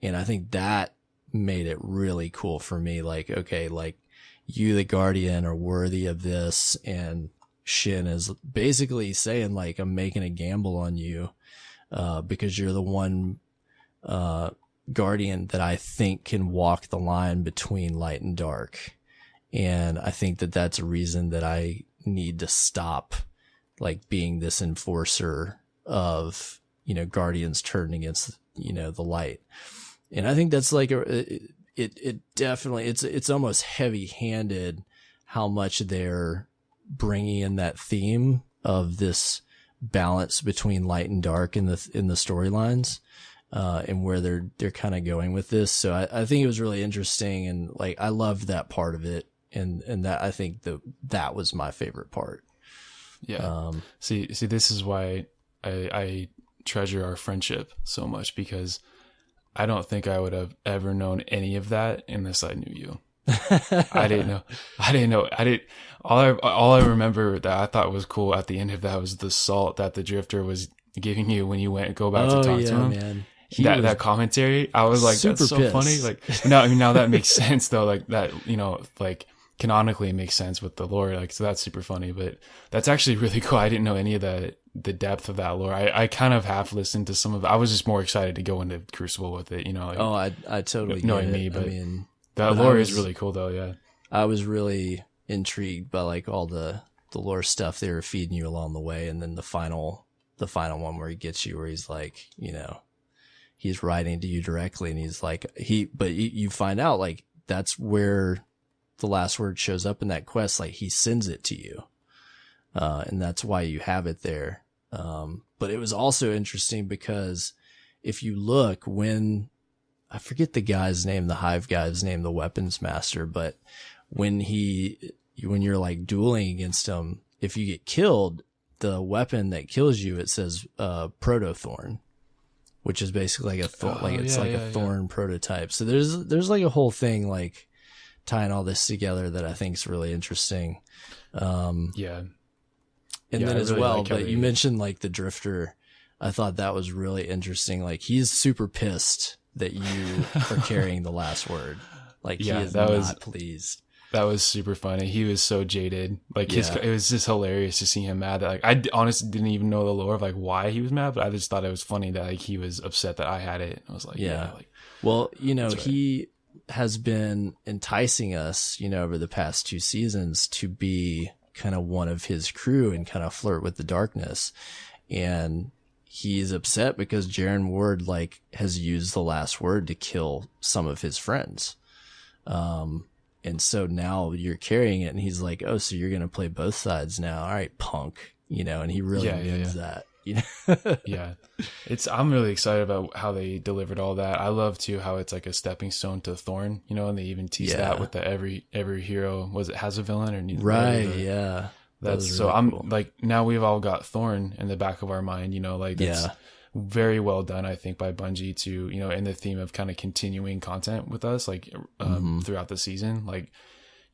And I think that made it really cool for me. Like, okay, like you, the Guardian, are worthy of this. And Shin is basically saying like, I'm making a gamble on you, because you're the one, Guardian that I think can walk the line between light and dark. And I think that that's a reason that I need to stop like being this enforcer of, Guardians turning against, the light. And I think that's like it definitely, it's almost heavy handed how much they're bringing in that theme of this balance between light and dark in the storylines, and where they're kind of going with this. So I think it was really interesting. And like, I loved that part of it. And that, I think that was my favorite part. Yeah. See, this is why I treasure our friendship so much, because I don't think I would have ever known any of that unless I knew you. I didn't know. All I remember that I thought was cool at the end of that was the salt that the Drifter was giving you when you go back to talk to him. Man. That commentary, I was like, that's so pissed. Funny. Like, now that makes sense though. Like that, like canonically it makes sense with the lore. Like, so that's super funny, but that's actually really cool. I didn't know any of the depth of that lore. I kind of half listened to some of it. I was just more excited to go into Crucible with it, like, I totally knowing me, but that lore is really cool though. Yeah. I was really intrigued by like all the lore stuff they were feeding you along the way. And then the final one where he gets you, where he's like, he's writing to you directly, and he's like, but you find out like that's where the last word shows up in that quest. Like, he sends it to you. and that's why you have it there. But it was also interesting because if you look, when I forget the guy's name, the Hive guy's name, the weapons master, but when you're like dueling against him, if you get killed, the weapon that kills you, it says Protothorn, which is basically like a thorn prototype. So there's like a whole thing like tying all this together that I think is really interesting. And then as really well, but you mentioned like the drifter. I thought that was really interesting. Like he's super pissed that you are carrying the last word. Like he is not pleased. That was super funny. He was so jaded. Like it was just hilarious to see him mad. That like I honestly didn't even know the lore of like why he was mad, but I just thought it was funny that like he was upset that I had it. I was like, well, he has been enticing us, over the past 2 seasons to be kind of one of his crew and kind of flirt with the darkness. And he's upset because Jaren Ward like has used the last word to kill some of his friends. And so now you're carrying it and he's like, oh, so you're going to play both sides now. All right, punk, and he really means that. Yeah. I'm really excited about how they delivered all that. I love too how it's like a stepping stone to Thorn, and they even tease that with the every hero has a villain or needs right. That's really so I'm cool. Like now we've all got Thorn in the back of our mind, like that's very well done, I think, by Bungie to, in the theme of kind of continuing content with us, like throughout the season. Like,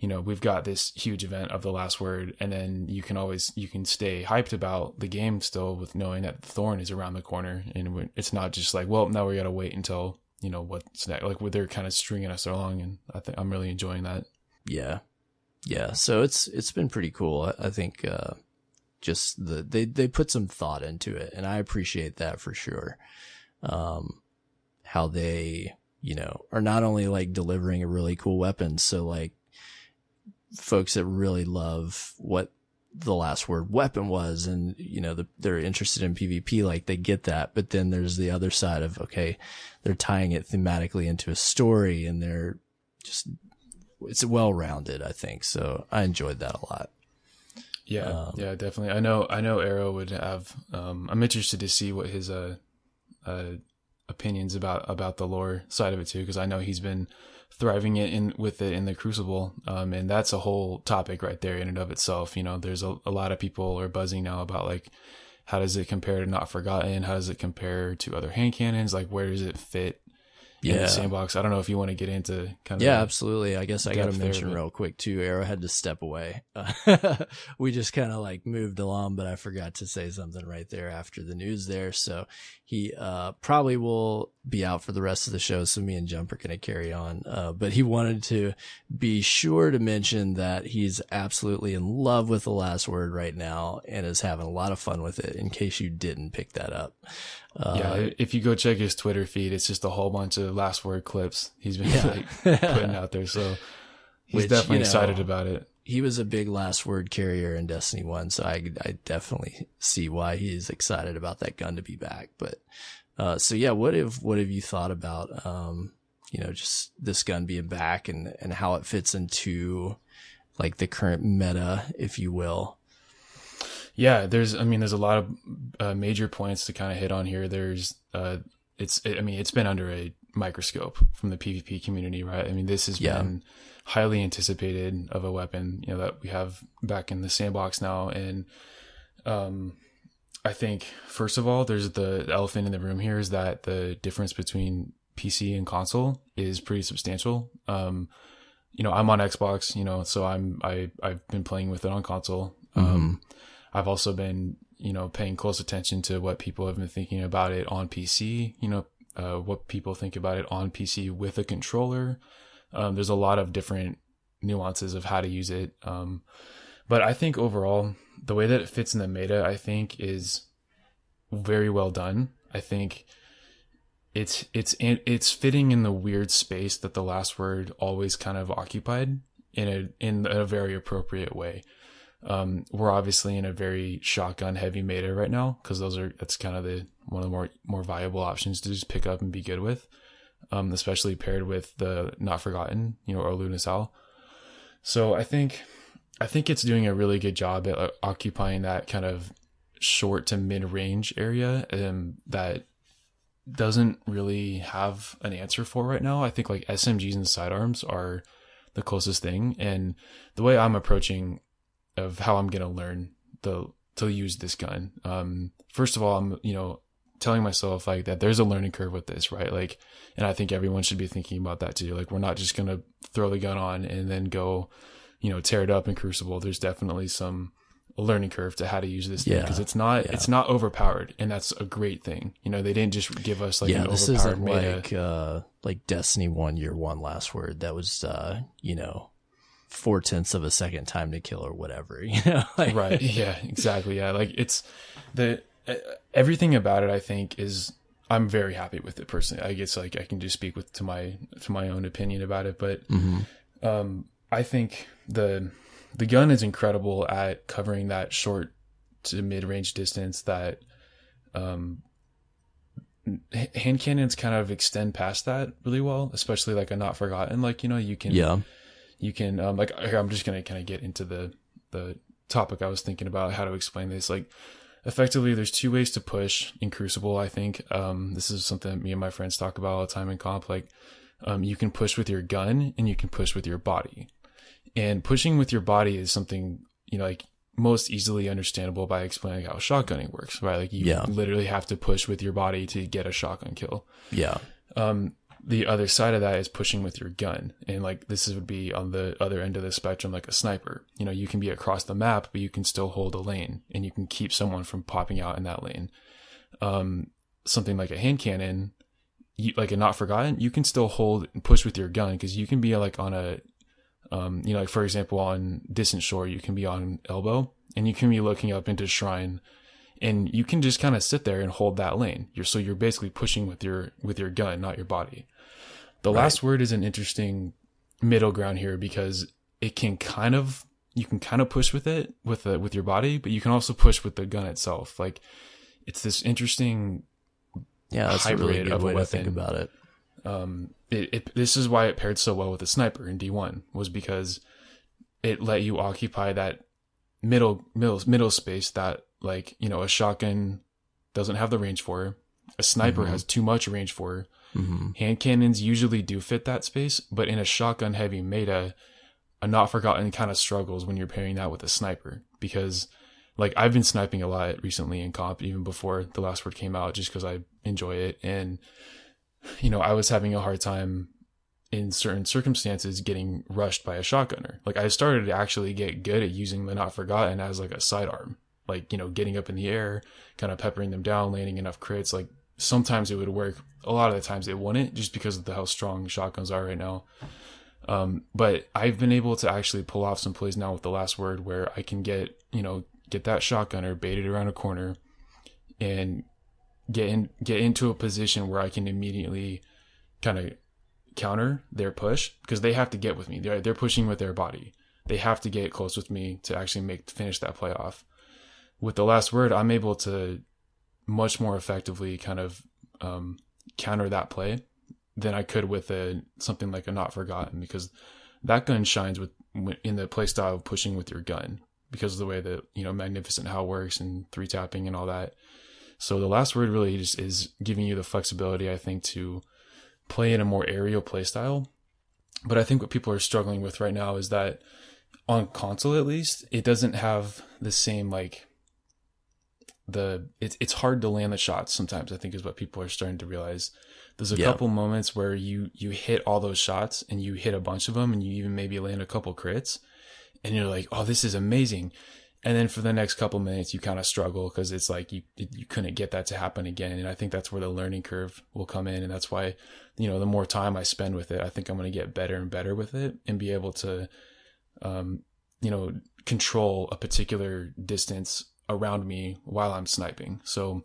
we've got this huge event of the last word, and then you can stay hyped about the game still with knowing that Thorn is around the corner, and it's not just like, well, now we got to wait until, what's next. Like they're kind of stringing us along, and I think I'm really enjoying that. Yeah. So it's been pretty cool. I think, just they put some thought into it, and I appreciate that for sure. How they, are not only like delivering a really cool weapon. So like folks that really love what the last word weapon was, and, they're interested in PvP, like they get that. But then there's the other side of, okay, they're tying it thematically into a story, and it's well-rounded, I think. So I enjoyed that a lot. Yeah, definitely. I know Arrow would have, I'm interested to see what his, opinions about the lore side of it too, because I know he's been thriving with it in the Crucible. And that's a whole topic right there in and of itself. There's a lot of people are buzzing now about like, how does it compare to Not Forgotten? How does it compare to other hand cannons? Like, where does it fit in the sandbox? I don't know if you want to get into kind of. Yeah, absolutely. I guess I got to mention real quick too, Arrow had to step away. We just kind of like moved along, but I forgot to say something right there after the news there. So he probably will be out for the rest of the show. So me and Jump are going to carry on. But he wanted to be sure to mention that he's absolutely in love with the last word right now and is having a lot of fun with it, in case you didn't pick that up. If you go check his Twitter feed, it's just a whole bunch of last word clips he's been putting out there. So he's definitely excited about it. He was a big last word carrier in Destiny 1, so I definitely see why he's excited about that gun to be back. But what have you thought about just this gun being back and how it fits into like the current meta, if you will? Yeah, there's a lot of major points to kind of hit on here. There's it's been under a microscope from the PvP community, right? I mean, this has been highly anticipated of a weapon, that we have back in the sandbox now. And I think first of all, there's the elephant in the room here is that the difference between PC and console is pretty substantial. I'm on Xbox, so I've been playing with it on console. I've also been, paying close attention to what people have been thinking about it on PC, what people think about it on PC with a controller. There's a lot of different nuances of how to use it. But I think overall, the way that it fits in the meta, I think is very well done. I think it's fitting in the weird space that the last word always kind of occupied in a very appropriate way. We're obviously in a very shotgun heavy meta right now, because that's kind of one of the more viable options to just pick up and be good with, especially paired with the Not Forgotten, or Luna Sal. So I think I think it's doing a really good job at occupying that kind of short to mid-range area that doesn't really have an answer for right now. I think like SMGs and sidearms are the closest thing. And the way I'm approaching of how I'm going to learn to use this gun. First of all, I'm, telling myself like that there's a learning curve with this, right? Like, and I think everyone should be thinking about that too. Like, we're not just going to throw the gun on and then go, tear it up in Crucible. There's definitely a learning curve to how to use this thing, because it's not overpowered, and that's a great thing. They didn't just give us like an this overpowered isn't meta. like Destiny 1 Year 1 Last Word that was 0.4 of a second time to kill or whatever, like, Right. Yeah, exactly. Yeah. Like, it's everything about it, I think, is, I'm very happy with it personally. I guess like I can just speak to my own opinion about it, but I think the gun is incredible at covering that short to mid-range distance that hand cannons kind of extend past that really well, especially like a Not Forgotten. Like, you can like, here, I'm just going to kind of get into the topic I was thinking about, how to explain this. Like, effectively, there's two ways to push in Crucible, I think. This is something that me and my friends talk about all the time in comp. Like, you can push with your gun and you can push with your body. And pushing with your body is something, like, most easily understandable by explaining how shotgunning works, right? Like, you literally have to push with your body to get a shotgun kill. Yeah. The other side of that is pushing with your gun. And like, this would be on the other end of the spectrum, like a sniper. You can be across the map, but you can still hold a lane and you can keep someone from popping out in that lane. Something like a hand cannon, like a Not Forgotten, you can still hold and push with your gun, because you can be like on a, like, for example, on Distant Shore, you can be on elbow and you can be looking up into Shrine, and you can just kind of sit there and hold that lane. You're basically pushing with your gun, not your body. The Last Word is an interesting middle ground here, because it can you can kind of push with it with your body, but you can also push with the gun itself. Like, it's this interesting that's hybrid a really good of a way weapon. to think about it. This is why it paired so well with the sniper in D1, was because it let you occupy that middle space that, like, a shotgun doesn't have the range for. A sniper has too much range for. Hand cannons usually do fit that space, but in a shotgun heavy meta, a Not Forgotten kind of struggles when you're pairing that with a sniper, because, like, I've been sniping a lot recently in comp, even before The Last Word came out, just because I enjoy it. And, I was having a hard time in certain circumstances getting rushed by a shotgunner. Like, I started to actually get good at using the Not Forgotten as like a sidearm, like, getting up in the air, kind of peppering them down, landing enough crits. Like, sometimes it would work. A lot of the times it wouldn't, just because of how strong shotguns are right now. But I've been able to actually pull off some plays now with The Last Word where I can get that shotgunner baited around a corner and get into a position where I can immediately kind of counter their push, because they have to get with me. They're pushing with their body. They have to get close with me to actually finish that play off. With The Last Word, I'm able to much more effectively kind of counter that play than I could with something like a Not Forgotten, because that gun shines in the play style of pushing with your gun, because of the way that Magnificent How works and 3-tapping and all that. So The Last Word really just is giving you the flexibility, I think, to play in a more aerial play style. But I think what people are struggling with right now is that on console, at least, it doesn't have the same, like, it's hard to land the shots sometimes, I think, is what people are starting to realize. There's a couple moments where you hit all those shots and you hit a bunch of them and you even maybe land a couple crits and you're like, oh, this is amazing. And then for the next couple minutes, you kind of struggle, because it's like you couldn't get that to happen again. And I think that's where the learning curve will come in. And that's why, the more time I spend with it, I think I'm going to get better and better with it and be able to, control a particular distance around me while I'm sniping. So,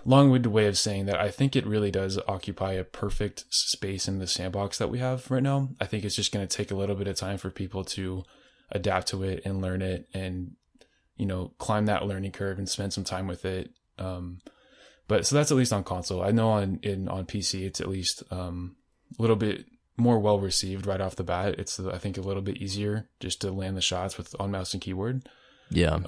long-winded way of saying that I think it really does occupy a perfect space in the sandbox that we have right now. I think it's just going to take a little bit of time for people to adapt to it and learn it and, climb that learning curve and spend some time with it. But so that's at least on console. I know on PC, it's at least a little bit more well received right off the bat. It's, I think, a little bit easier just to land the shots with on mouse and keyboard. Yeah.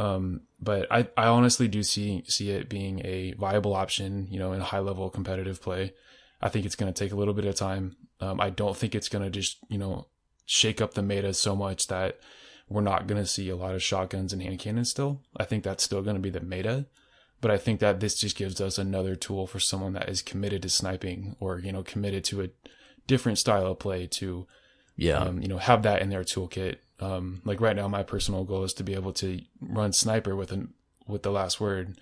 But I honestly do see it being a viable option, you know, in high level competitive play. I think it's going to take a little bit of time. I don't think it's going to just, you know, shake up the meta so much that we're not going to see a lot of shotguns and hand cannons still. I think that's still going to be the meta. But I think that this just gives us another tool for someone that is committed to sniping, or, you know, committed to a different style of play to, you know, have that in their toolkit. Like right now, my personal goal is to be able to run sniper with the last word,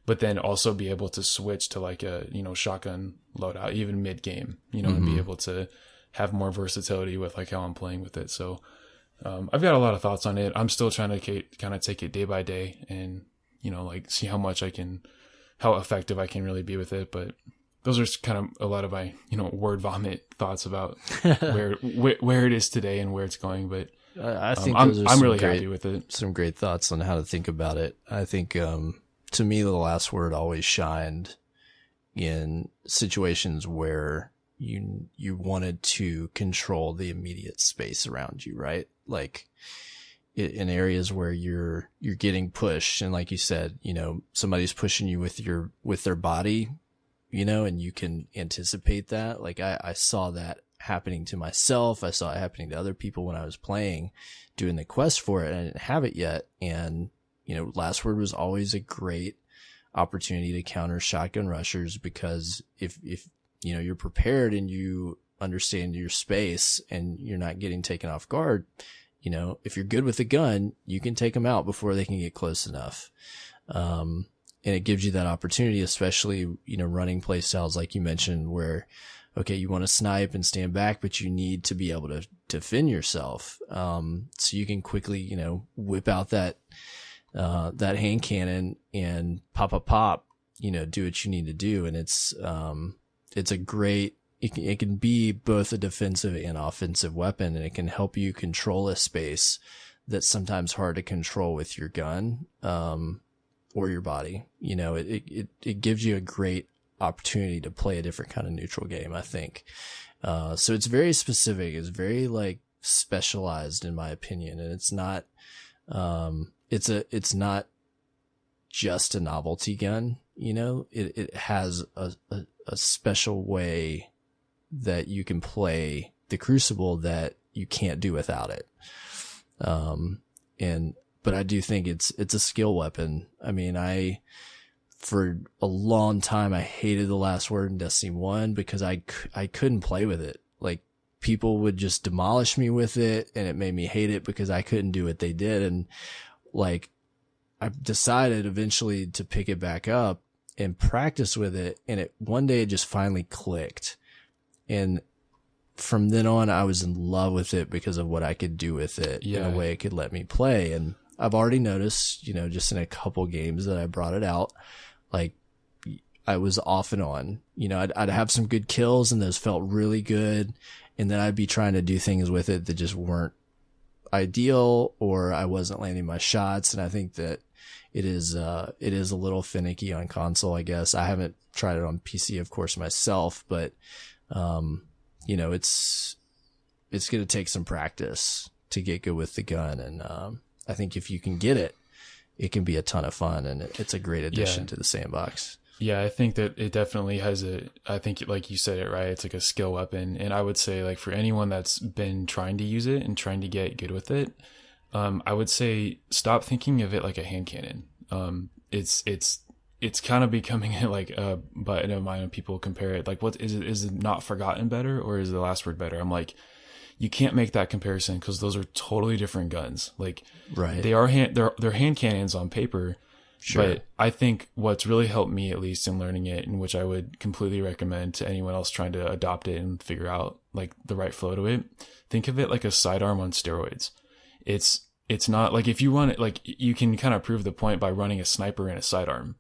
but then also be able to switch to like a, you know, shotgun loadout, even mid game, you know, and be able to have more versatility with like how I'm playing with it. So, I've got a lot of thoughts on it. I'm still trying to kind of take it day by day and, you know, like see how effective I can really be with it. But those are kind of a lot of my, you know, word vomit thoughts about where it is today and where it's going. But I think I'm really happy with it. Some great thoughts on how to think about it. I think, to me, the last word always shined in situations where you wanted to control the immediate space around you, right? Like in areas where you're getting pushed, and like you said, you know, somebody's pushing you with their body, you know, and you can anticipate that. Like I saw that happening to myself. I saw it happening to other people when I was playing, doing the quest for it, and I didn't have it yet. And, you know, last word was always a great opportunity to counter shotgun rushers, because if you know, you're prepared and you understand your space and you're not getting taken off guard, you know, if you're good with a gun, you can take them out before they can get close enough. And it gives you that opportunity, especially, you know, running play styles like you mentioned, where, okay, you want to snipe and stand back, but you need to be able to defend yourself. So you can quickly, you know, whip out that hand cannon and pop, you know, do what you need to do. And it's a great, it can be both a defensive and offensive weapon, and it can help you control a space that's sometimes hard to control with your gun, or your body. You know, it gives you a great opportunity to play a different kind of neutral game, I think. So it's very specific. It's very like specialized in my opinion. And it's not, it's not just a novelty gun. You know, it has a special way that you can play the Crucible that you can't do without it. But I do think it's a skill weapon. I mean, for a long time, I hated the last word in Destiny 1 because I couldn't play with it. Like, people would just demolish me with it, and it made me hate it because I couldn't do what they did. And like, I decided eventually to pick it back up and practice with it. And one day it just finally clicked. And from then on, I was in love with it because of what I could do with it in a way it could let me play. And I've already noticed, you know, just in a couple games that I brought it out, like, I was off and on. You know, I'd have some good kills and those felt really good. And then I'd be trying to do things with it that just weren't ideal, or I wasn't landing my shots. And I think that it is a little finicky on console, I guess. I haven't tried it on PC, of course, myself, but, you know, it's going to take some practice to get good with the gun. And, I think if you can get it, it can be a ton of fun, and it's a great addition to the sandbox. Yeah, I think that it definitely has I think like you said it right, it's like a skill weapon. And I would say, like, for anyone that's been trying to use it and trying to get good with it, I would say stop thinking of it like a hand cannon. It's kind of becoming like a button of mine when people compare it. Like, what is it Not Forgotten better, or is the last word better? I'm like, you can't make that comparison because those are totally different guns. Like, right. They're hand cannons on paper. Sure. But I think what's really helped me, at least in learning it, and which I would completely recommend to anyone else trying to adopt it and figure out like the right flow to it, think of it like a sidearm on steroids. It's not like, if you run it, like, you can kind of prove the point by running a sniper in a sidearm.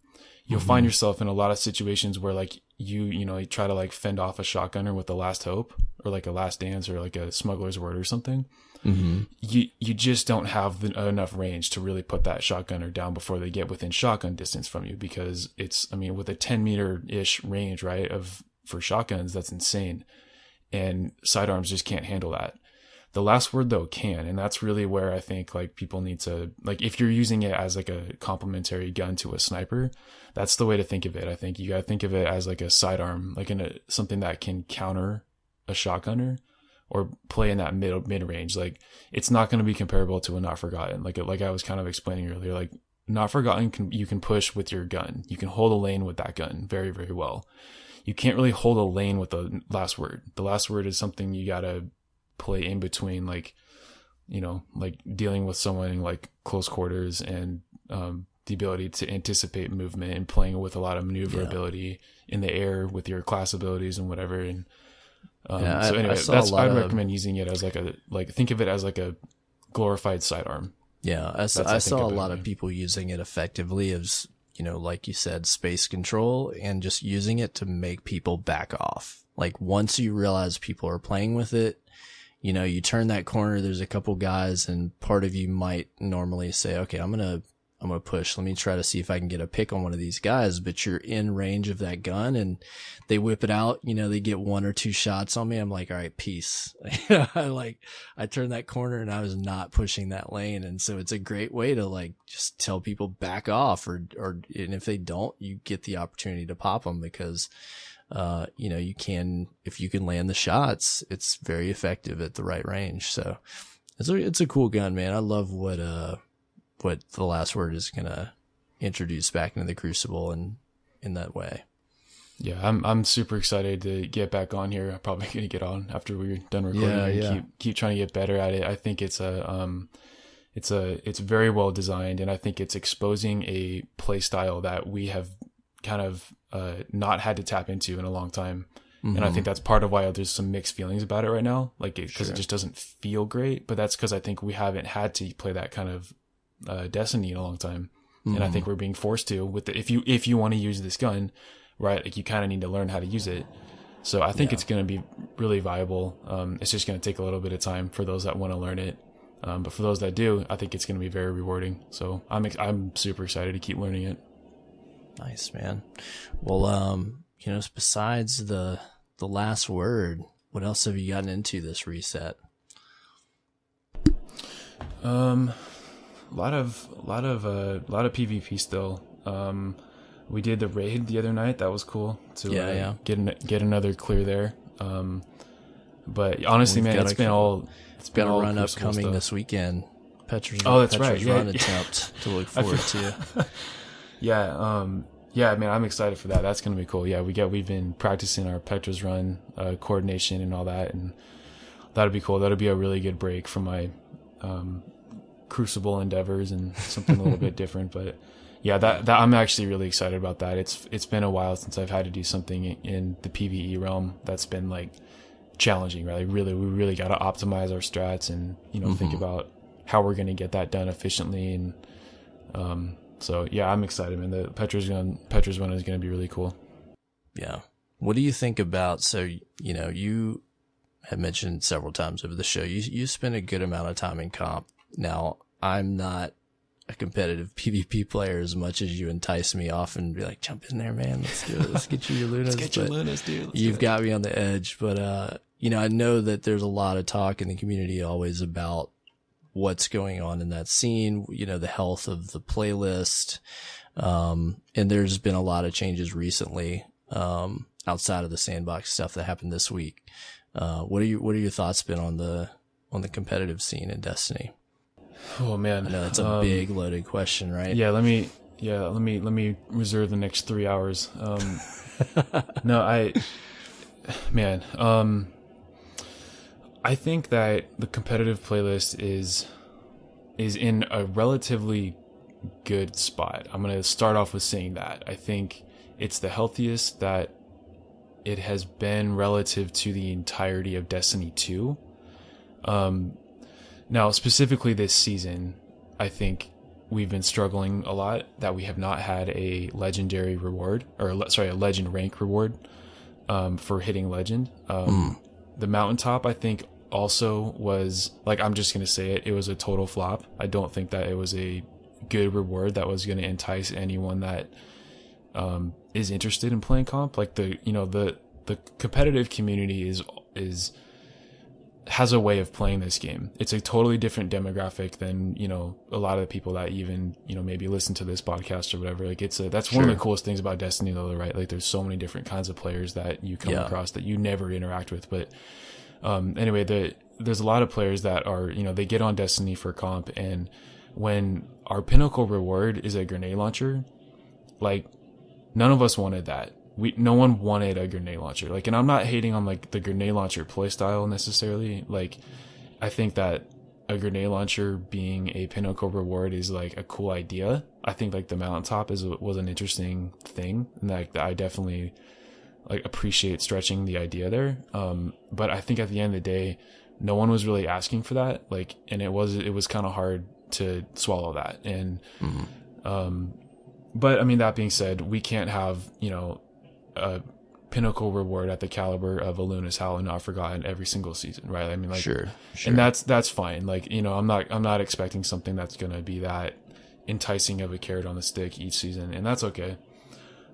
You'll find yourself in a lot of situations where, like, you try to like fend off a shotgunner with the last hope, or like a last dance, or like a smuggler's word or something. Mm-hmm. You just don't have enough range to really put that shotgunner down before they get within shotgun distance from you, because with a 10 meter ish range, right, for shotguns, that's insane. and sidearms just can't handle that. The last word though can, and that's really where I think like people need to, like, if you're using it as like a complementary gun to a sniper, that's the way to think of it. I think you gotta think of it as like a sidearm, like something that can counter a shotgunner or play in that mid range. Like, it's not going to be comparable to a Not Forgotten. Like I was kind of explaining earlier, like Not Forgotten you can push with your gun. You can hold a lane with that gun very, very well. You can't really hold a lane with the last word. The last word is something you gotta play in between, like, you know, like dealing with someone in like close quarters, and the ability to anticipate movement, and playing with a lot of maneuverability in the air with your class abilities and whatever. And so anyway, I'd recommend using it as think of it as like a glorified sidearm. Yeah, I saw a lot of people using it effectively as, you know, like you said, space control, and just using it to make people back off. Like, once you realize people are playing with it, you know, you turn that corner, there's a couple guys, and part of you might normally say, okay, I'm going to push. Let me try to see if I can get a pick on one of these guys. But you're in range of that gun, and they whip it out. You know, they get 1 or 2 shots on me. I'm like, all right, peace. I turned that corner and I was not pushing that lane. And so it's a great way to like just tell people back off, and if they don't, you get the opportunity to pop them, because you know, if you can land the shots, it's very effective at the right range. So it's a cool gun, man. I love what the last word is going to introduce back into the Crucible, and in that way. Yeah. I'm super excited to get back on here. I'm probably going to get on after we're done recording and keep trying to get better at it. I think it's very well designed, and I think it's exposing a play style that we have kind of not had to tap into in a long time. Mm-hmm. And I think that's part of why there's some mixed feelings about it right now, like, because it just doesn't feel great. But that's because I think we haven't had to play that kind of Destiny in a long time. Mm-hmm. And I think we're being forced to with if you want to use this gun, right, like, you kind of need to learn how to use it. So I think it's going to be really viable. It's just going to take a little bit of time for those that want to learn it. But for those that do, I think it's going to be very rewarding. So I'm super excited to keep learning it. Nice, man. Well, you know, besides the last word, what else have you gotten into this reset? A lot of PvP still. We did the raid the other night. That was cool to get another clear there. But honestly, man, it's been all run upcoming stuff this weekend. Petra's right. Run attempt to look forward to. Yeah, man, I'm excited for that. That's going to be cool. Yeah, we've been practicing our Petra's Run coordination and all that, and that'll be cool. That'll be a really good break from my Crucible endeavors and something a little bit different. But yeah, that I'm actually really excited about that. It's been a while since I've had to do something in the PvE realm that's been like challenging, right? Like, we really got to optimize our strats and, you know, think about how we're going to get that done efficiently. And so yeah, I'm excited, man. The Petra's Run is going to be really cool. Yeah. What do you think about, so, you know, you have mentioned several times over the show, you spend a good amount of time in comp. Now, I'm not a competitive PvP player as much as you entice me off and be like, jump in there, man. Let's do it. Let's get you your Lunas. Let's get your Lunas, dude. You've got me on the edge. But, you know, I know that there's a lot of talk in the community always about what's going on in that scene, you know, the health of the playlist. And there's been a lot of changes recently, outside of the sandbox stuff that happened this week. What are your thoughts been on the competitive scene in Destiny? Oh man, I know that's a big loaded question, right? Yeah, let me reserve the next 3 hours. I think that the competitive playlist is in a relatively good spot. I'm going to start off with saying that. I think it's the healthiest that it has been relative to the entirety of Destiny 2. Now, specifically this season, I think we've been struggling a lot that we have not had a legendary reward, a legend rank reward for hitting legend. The mountaintop, I think, also was, like, I'm just going to say it was a total flop. I don't think that it was a good reward that was going to entice anyone that is interested in playing comp. Like, the the competitive community has a way of playing this game. It's a totally different demographic than, you know, a lot of the people that even, you know, maybe listen to this podcast or whatever. Like that's one of the coolest things about Destiny though, right? Like there's so many different kinds of players that you come across that you never interact with. But anyway, there's a lot of players that are, you know, they get on Destiny for comp, and when our pinnacle reward is a grenade launcher, like none of us wanted that. No one wanted a grenade launcher. Like, and I'm not hating on like the grenade launcher playstyle necessarily. Like, I think that a grenade launcher being a pinnacle reward is like a cool idea. I think like the mountaintop was an interesting thing, and like I definitely like appreciate stretching the idea there. But I think at the end of the day, no one was really asking for that. Like, and it was kind of hard to swallow that. And, but I mean, that being said, we can't have, you know, a pinnacle reward at the caliber of a Luna's Howl and Not Forgotten every single season, right? I mean, like, sure. And that's fine. Like, you know, I'm not expecting something that's gonna be that enticing of a carrot on the stick each season, and that's okay.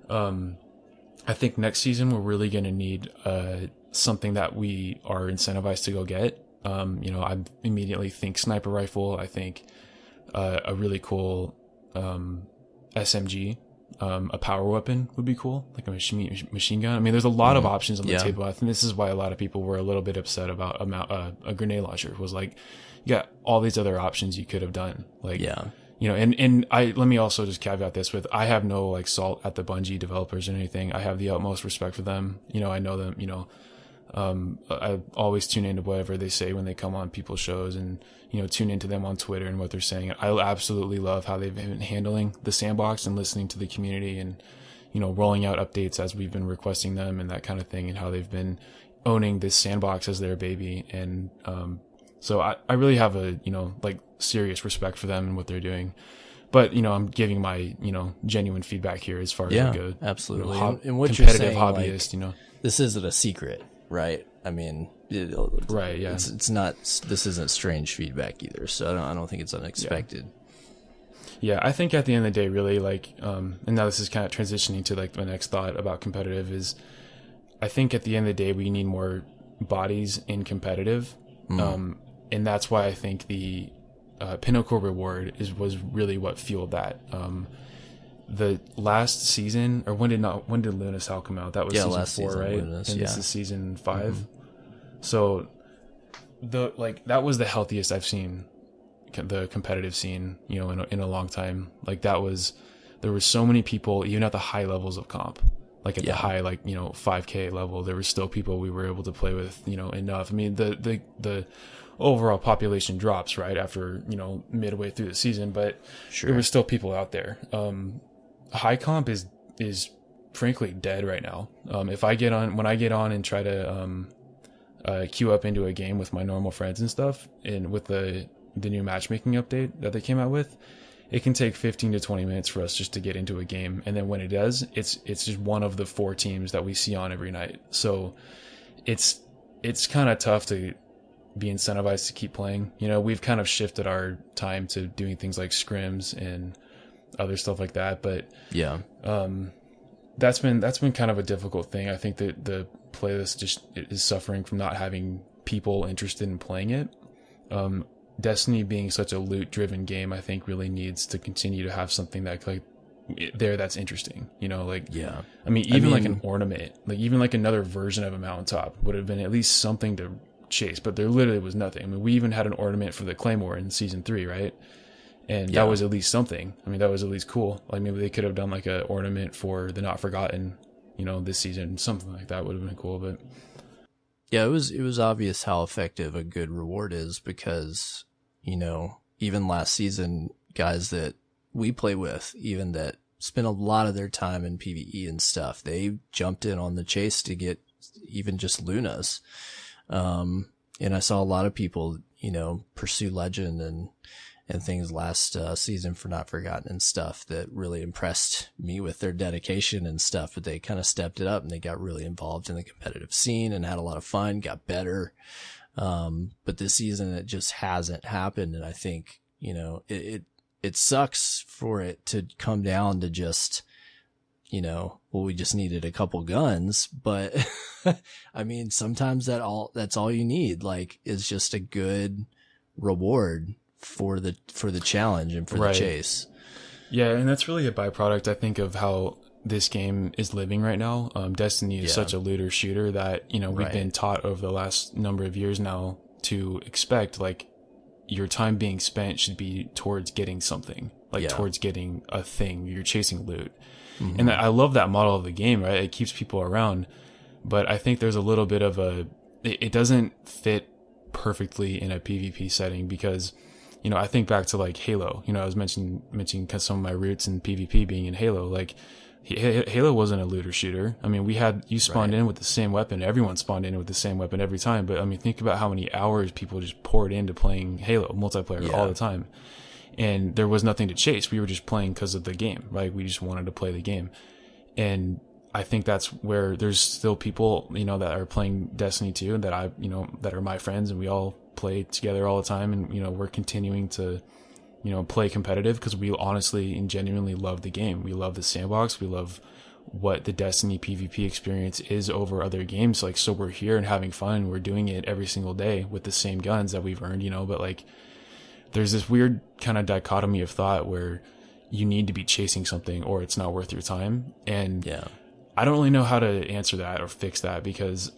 I think next season we're really gonna need something that we are incentivized to go get. You know, I immediately think sniper rifle. I think a really cool SMG. A power weapon would be cool, like a machine gun. I mean, there's a lot of options on the table. I think this is why a lot of people were a little bit upset about a grenade launcher. It was like, you got all these other options you could have done. Like, you know, and let me also just caveat this with, I have no like salt at the Bungie developers or anything. I have the utmost respect for them. You know, I know them, you know, I always tune into whatever they say when they come on people's shows, and, you know, tune into them on Twitter and what they're saying. I absolutely love how they've been handling the sandbox and listening to the community, and, you know, rolling out updates as we've been requesting them and that kind of thing, and how they've been owning this sandbox as their baby. And, so I really have a, you know, like serious respect for them and what they're doing. But, you know, I'm giving my, you know, genuine feedback here as far as I go. Absolutely. You know, and what competitive you're saying, hobbyist, like, you know, this isn't a secret, right? I mean, right. Yeah. It's not, this isn't strange feedback either. So I don't think it's unexpected. Yeah. I think at the end of the day, really, like, and now this is kind of transitioning to like my next thought about competitive is, I think at the end of the day, we need more bodies in competitive. And that's why I think the pinnacle reward was really what fueled that. The last season, or when did Luna's Howl come out? That was season 4, right? Luna's, and this is season 5. So that was the healthiest I've seen the competitive scene, you know, in a long time. Like there were so many people, even at the high levels of comp, like at the high, like, you know, 5K level, there were still people we were able to play with, you know, enough. I mean, the overall population drops right after, you know, midway through the season, but there were still people out there. High comp is frankly dead right now. When I get on and try to queue up into a game with my normal friends and stuff, and with the new matchmaking update that they came out with, it can take 15 to 20 minutes for us just to get into a game. And then when it does, it's just one of the 4 teams that we see on every night. So it's kind of tough to be incentivized to keep playing. You know, we've kind of shifted our time to doing things like scrims and other stuff like that. But that's been kind of a difficult thing. I think that the playlist just is suffering from not having people interested in playing it. Destiny being such a loot driven game, I think really needs to continue to have something that like that's interesting, you know, like, I mean, even like an ornament, like even like another version of a mountaintop would have been at least something to chase, but there literally was nothing. I mean, we even had an ornament for the Claymore in season 3, right? And that was at least something. I mean, that was at least cool. Like maybe they could have done like a ornament for the Not Forgotten, you know, this season. Something like that would have been cool. But yeah, it was obvious how effective a good reward is, because, you know, even last season, guys that we play with, even that spend a lot of their time in PvE and stuff, they jumped in on the chase to get even just Lunas. And I saw a lot of people, you know, pursue Legend and things last season for Not Forgotten and stuff that really impressed me with their dedication and stuff. But they kind of stepped it up and they got really involved in the competitive scene and had a lot of fun, got better. But this season it just hasn't happened. And I think, you know, it sucks for it to come down to just well, we just needed a couple guns, but I mean, sometimes that's all you need, like, is just a good reward for the challenge and for the chase. Yeah. And that's really a byproduct, I think, of how this game is living right now. Destiny is such a looter shooter that, we've been taught over the last number of years now to expect, like, your time being spent should be towards getting something, like towards getting a thing. You're chasing loot. Mm-hmm. And I love that model of the game, right? It keeps people around, but I think there's a little bit of it doesn't fit perfectly in a PvP setting because, I think back to like Halo, I was mentioning some of my roots in PvP being in Halo. Like Halo wasn't a looter shooter. I mean, you spawned in with the same weapon. Everyone spawned in with the same weapon every time. But I mean, think about how many hours people just poured into playing Halo multiplayer all the time. And there was nothing to chase. We were just playing because of the game, right? We just wanted to play the game. And I think that's where there's still people, that are playing Destiny 2 that that are my friends, and we all play together all the time. And, we're continuing to, play competitive because we honestly and genuinely love the game. We love the sandbox. We love what the Destiny PvP experience is over other games. Like, so we're here and having fun. We're doing it every single day with the same guns that we've earned, but like, there's this weird kind of dichotomy of thought where you need to be chasing something or it's not worth your time. And I don't really know how to answer that or fix that, because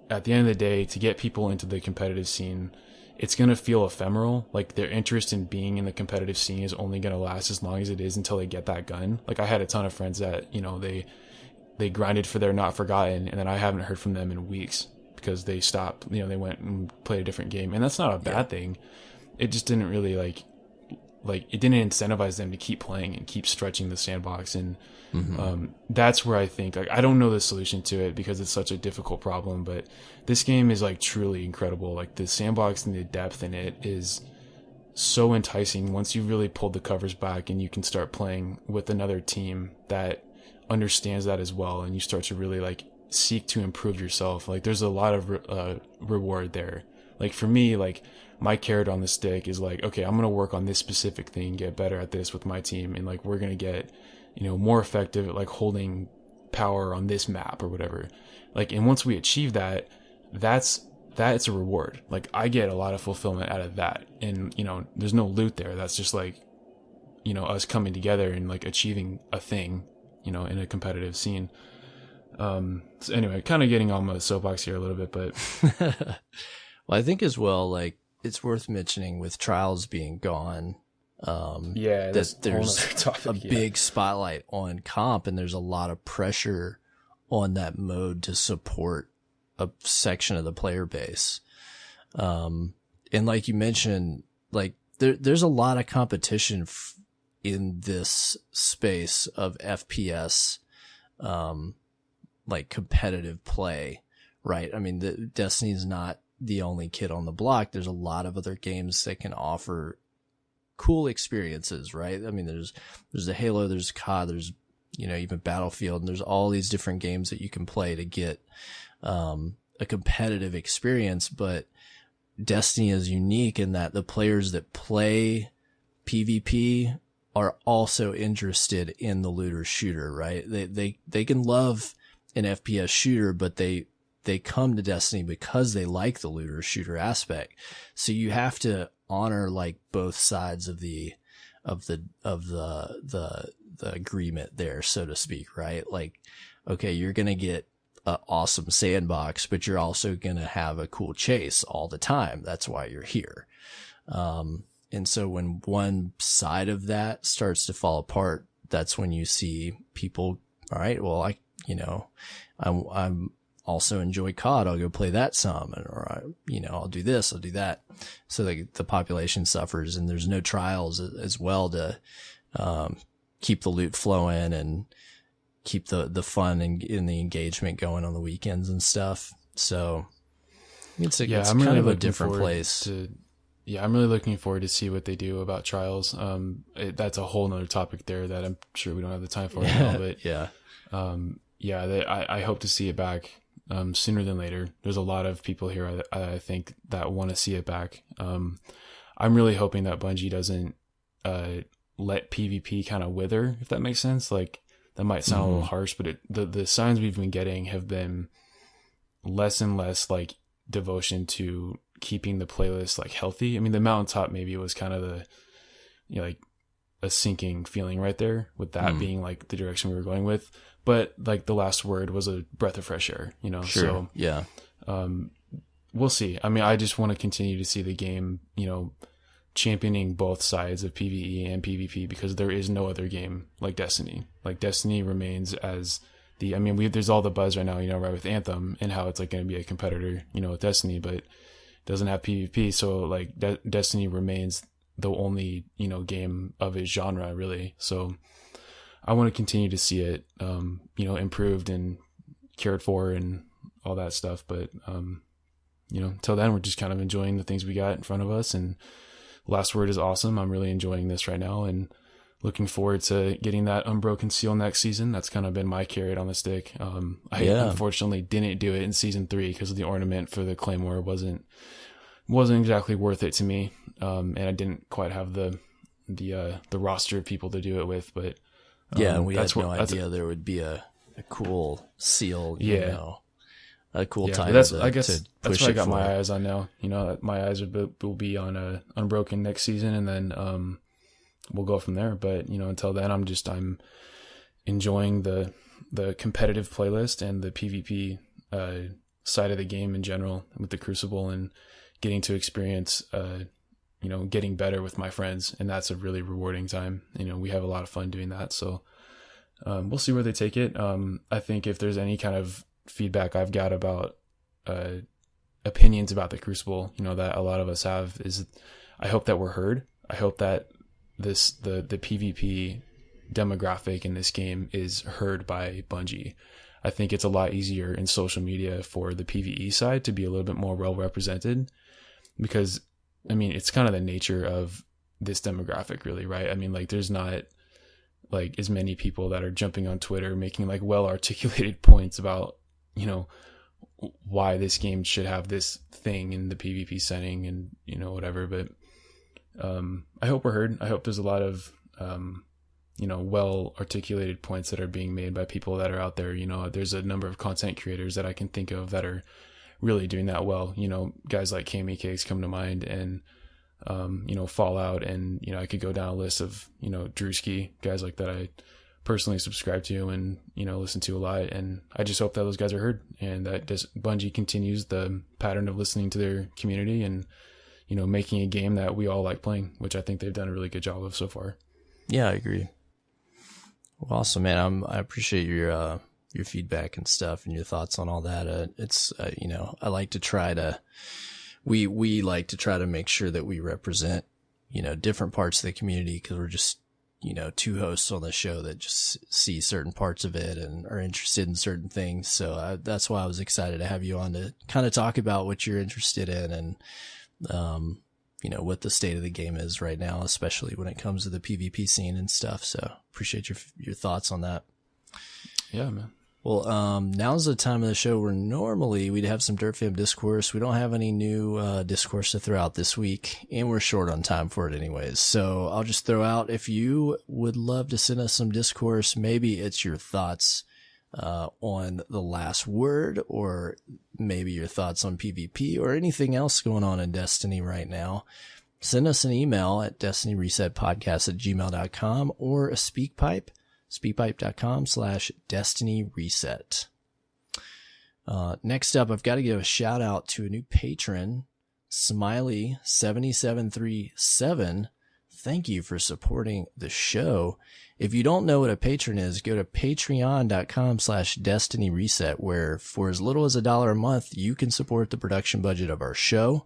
at the end of the day, to get people into the competitive scene, it's going to feel ephemeral. Like, their interest in being in the competitive scene is only going to last as long as it is until they get that gun. Like, I had a ton of friends that, they grinded for their Not Forgotten, and then I haven't heard from them in weeks because they stopped, they went and played a different game. And that's not a bad thing. It just didn't really like it didn't incentivize them to keep playing and keep stretching the sandbox. And that's where I think, like, I don't know the solution to it because it's such a difficult problem, but this game is like truly incredible. Like, the sandbox and the depth in it is so enticing once you really pull the covers back and you can start playing with another team that understands that as well. And you start to really like seek to improve yourself. Like, there's a lot of reward there. Like, for me, like, my carrot on the stick is like, okay, I'm going to work on this specific thing, get better at this with my team. And like, we're going to get, more effective at like holding power on this map or whatever. Like, and once we achieve that, that's a reward. Like, I get a lot of fulfillment out of that. And, there's no loot there. That's just like, us coming together and like achieving a thing, in a competitive scene. So anyway, kind of getting on my soapbox here a little bit, but well, I think as well, like, it's worth mentioning with Trials being gone, that there's a big spotlight on comp, and there's a lot of pressure on that mode to support a section of the player base. And like you mentioned, like, there's a lot of competition in this space of FPS, like competitive play, right? I mean, Destiny's not the only kid on the block. There's a lot of other games that can offer cool experiences, right? I mean, there's the Halo, there's COD, there's, even Battlefield, and there's all these different games that you can play to get a competitive experience. But Destiny is unique in that the players that play PvP are also interested in the looter shooter, right? They can love an FPS shooter, but they come to Destiny because they like the looter shooter aspect. So you have to honor like both sides of the agreement there, so to speak, right? Like, okay, you're going to get an awesome sandbox, but you're also going to have a cool chase all the time. That's why you're here. And so when one side of that starts to fall apart, that's when you see people, all right, well, I'm also enjoy COD. I'll go play that some, or, I'll do this, I'll do that. So the population suffers, and there's no Trials as well to, keep the loot flowing and keep the fun and the engagement going on the weekends and stuff. So it's I'm kind really of a different place. I'm really looking forward to see what they do about Trials. That's a whole nother topic there that I'm sure we don't have the time for right now, but I hope to see it back sooner than later. There's a lot of people here I think that want to see it back. I'm really hoping that Bungie doesn't let PvP kind of wither, if that makes sense. Like, that might sound a little harsh, but the signs we've been getting have been less and less like devotion to keeping the playlist like healthy. I mean, the mountaintop maybe was kind of the, you know, like a sinking feeling right there, with that being like the direction we were going with. But like the last word was a breath of fresh air, you know? Sure. So yeah. We'll see. I mean, I just want to continue to see the game, you know, championing both sides of PvE and PvP, because there is no other game like Destiny. Like Destiny remains as the, I mean, there's all the buzz right now, you know, right, with Anthem and how it's like going to be a competitor, you know, with Destiny, but it doesn't have PvP. So like Destiny remains the only, you know, game of its genre really. So I want to continue to see it, you know, improved and cared for and all that stuff. But, you know, until then, we're just kind of enjoying the things we got in front of us. And Last Word is awesome. I'm really enjoying this right now and looking forward to getting that Unbroken Seal next season. That's kind of been my carrot on the stick. I unfortunately didn't do it in season 3 because the ornament for the Claymore wasn't exactly worth it to me. And I didn't quite have the roster of people to do it with, but we had no idea there would be a cool seal, you know, a cool title. I guess that's what I got my eyes on now. You know, my eyes will be on Unbroken next season, and then we'll go from there. But you know, until then, I'm enjoying the competitive playlist and the PvP side of the game in general with the Crucible, and getting to experience you know, getting better with my friends, and that's a really rewarding time. You know, we have a lot of fun doing that. So we'll see where they take it. I think if there's any kind of feedback I've got about opinions about the Crucible, you know, that a lot of us have, is I hope that we're heard. I hope that the PvP demographic in this game is heard by Bungie. I think it's a lot easier in social media for the PvE side to be a little bit more well represented, because I mean, it's kind of the nature of this demographic, really, right? I mean, like, there's not like as many people that are jumping on Twitter making like well articulated points about, you know, why this game should have this thing in the PvP setting and, you know, whatever. But I hope we're heard. I hope there's a lot of you know, well articulated points that are being made by people that are out there. You know, there's a number of content creators that I can think of that are really doing that well. You know, guys like Kami Cakes come to mind, and you know, Fallout, and you know, I could go down a list of, you know, Drewski, guys like that I personally subscribe to and, you know, listen to a lot. And I just hope that those guys are heard, and that Bungie continues the pattern of listening to their community and, you know, making a game that we all like playing, which I think they've done a really good job of so far. Yeah, I agree. Well, awesome, man. I appreciate your feedback and stuff and your thoughts on all that. It's you know, I like to try to, we like to try to make sure that we represent, you know, different parts of the community, because we're just, you know, two hosts on the show that just see certain parts of it and are interested in certain things. So that's why I was excited to have you on to kind of talk about what you're interested in and, you know, what the state of the game is right now, especially when it comes to the PvP scene and stuff. So appreciate your thoughts on that. Yeah, man. Well, now's the time of the show where normally we'd have some Dirt Fam discourse. We don't have any new discourse to throw out this week, and we're short on time for it anyways. So I'll just throw out, if you would love to send us some discourse, maybe it's your thoughts on The Last Word, or maybe your thoughts on PvP or anything else going on in Destiny right now, send us an email at destinyresetpodcast@gmail.com or a SpeakPipe. speakpipe.com/destinyreset. Next up, I've got to give a shout out to a new patron, Smiley7737. Thank you for supporting the show. If you don't know what a patron is, go to patreon.com/destinyreset, where for as little as $1 a month, you can support the production budget of our show.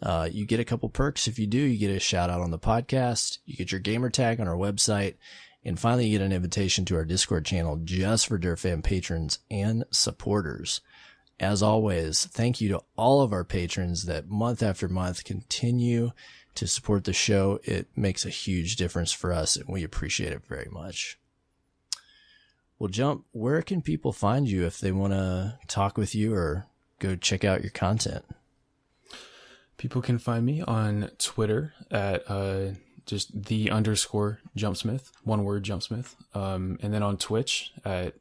You get a couple perks. If you do, you get a shout out on the podcast. You get your gamer tag on our website. And finally, you get an invitation to our Discord channel just for Dirt Fam patrons and supporters. As always, thank you to all of our patrons that month after month continue to support the show. It makes a huge difference for us, and we appreciate it very much. Well, Jump, where can people find you if they want to talk with you or go check out your content? People can find me on Twitter at just _Jumpsmith, one word Jumpsmith. And then on Twitch at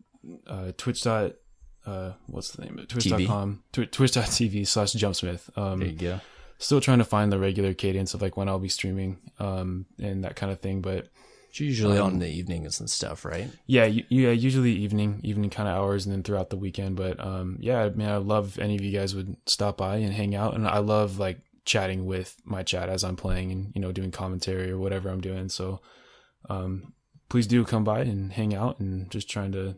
twitch. What's the name of it? Twitch.com, twitch.tv/Jumpsmith. There you go. Still trying to find the regular cadence of like when I'll be streaming, and that kind of thing. But It's usually on the evenings and stuff, right? Yeah, usually evening kind of hours, and then throughout the weekend. But yeah, man, I love any of you guys would stop by and hang out, and I love like chatting with my chat as I'm playing and, you know, doing commentary or whatever I'm doing. So please do come by and hang out, and just trying to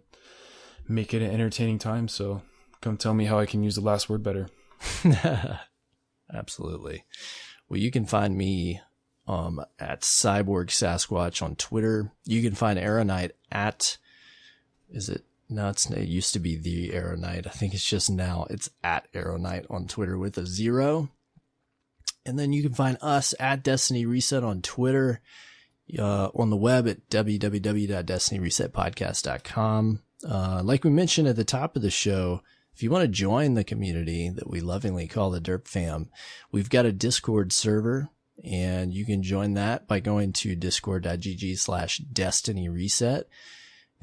make it an entertaining time. So come tell me how I can use the last word better. Absolutely. Well, you can find me at CyborgSasquatch on Twitter. You can find AER0KNIGHT at, it used to be the AER0KNIGHT. I think it's just now it's at AER0KNIGHT on Twitter with a 0. And then you can find us at Destiny Reset on Twitter, on the web at www.destinyresetpodcast.com. Like we mentioned at the top of the show, if you want to join the community that we lovingly call the Derp Fam, we've got a Discord server, and you can join that by going to discord.gg/DestinyReset.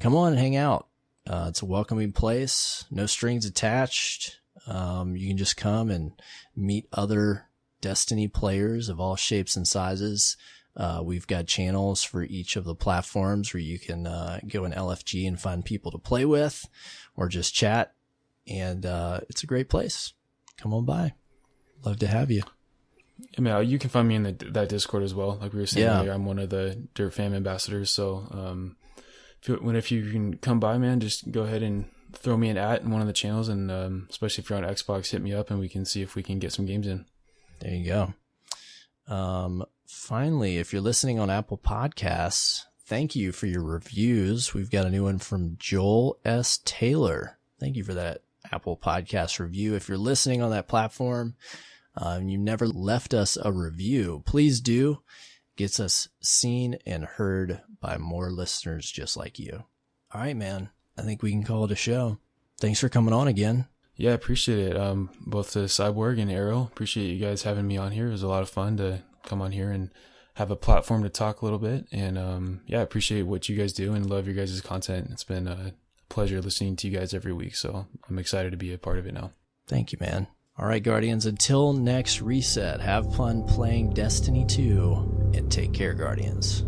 Come on and hang out. It's a welcoming place, no strings attached. You can just come and meet other Destiny players of all shapes and sizes. We've got channels for each of the platforms where you can go in LFG and find people to play with or just chat. And it's a great place. Come on by. Love to have you. I mean, you can find me in that Discord as well. Like we were saying earlier, I'm one of the Dirt Fam ambassadors. So if you can come by, man, just go ahead and throw me an @ in one of the channels. And especially if you're on Xbox, hit me up and we can see if we can get some games in. There you go. Finally, if you're listening on Apple Podcasts, thank you for your reviews. We've got a new one from Joel S. Taylor. Thank you for that Apple Podcast review. If you're listening on that platform, and you've never left us a review, please do. Gets us seen and heard by more listeners just like you. All right, man. I think we can call it a show. Thanks for coming on again. Yeah, appreciate it. Both the Cyborg and Arrow. Appreciate you guys having me on here. It was a lot of fun to come on here and have a platform to talk a little bit. And yeah, appreciate what you guys do and love your guys' content. It's been a pleasure listening to you guys every week. So I'm excited to be a part of it now. Thank you, man. All right, Guardians, until next reset, have fun playing Destiny 2 and take care, Guardians.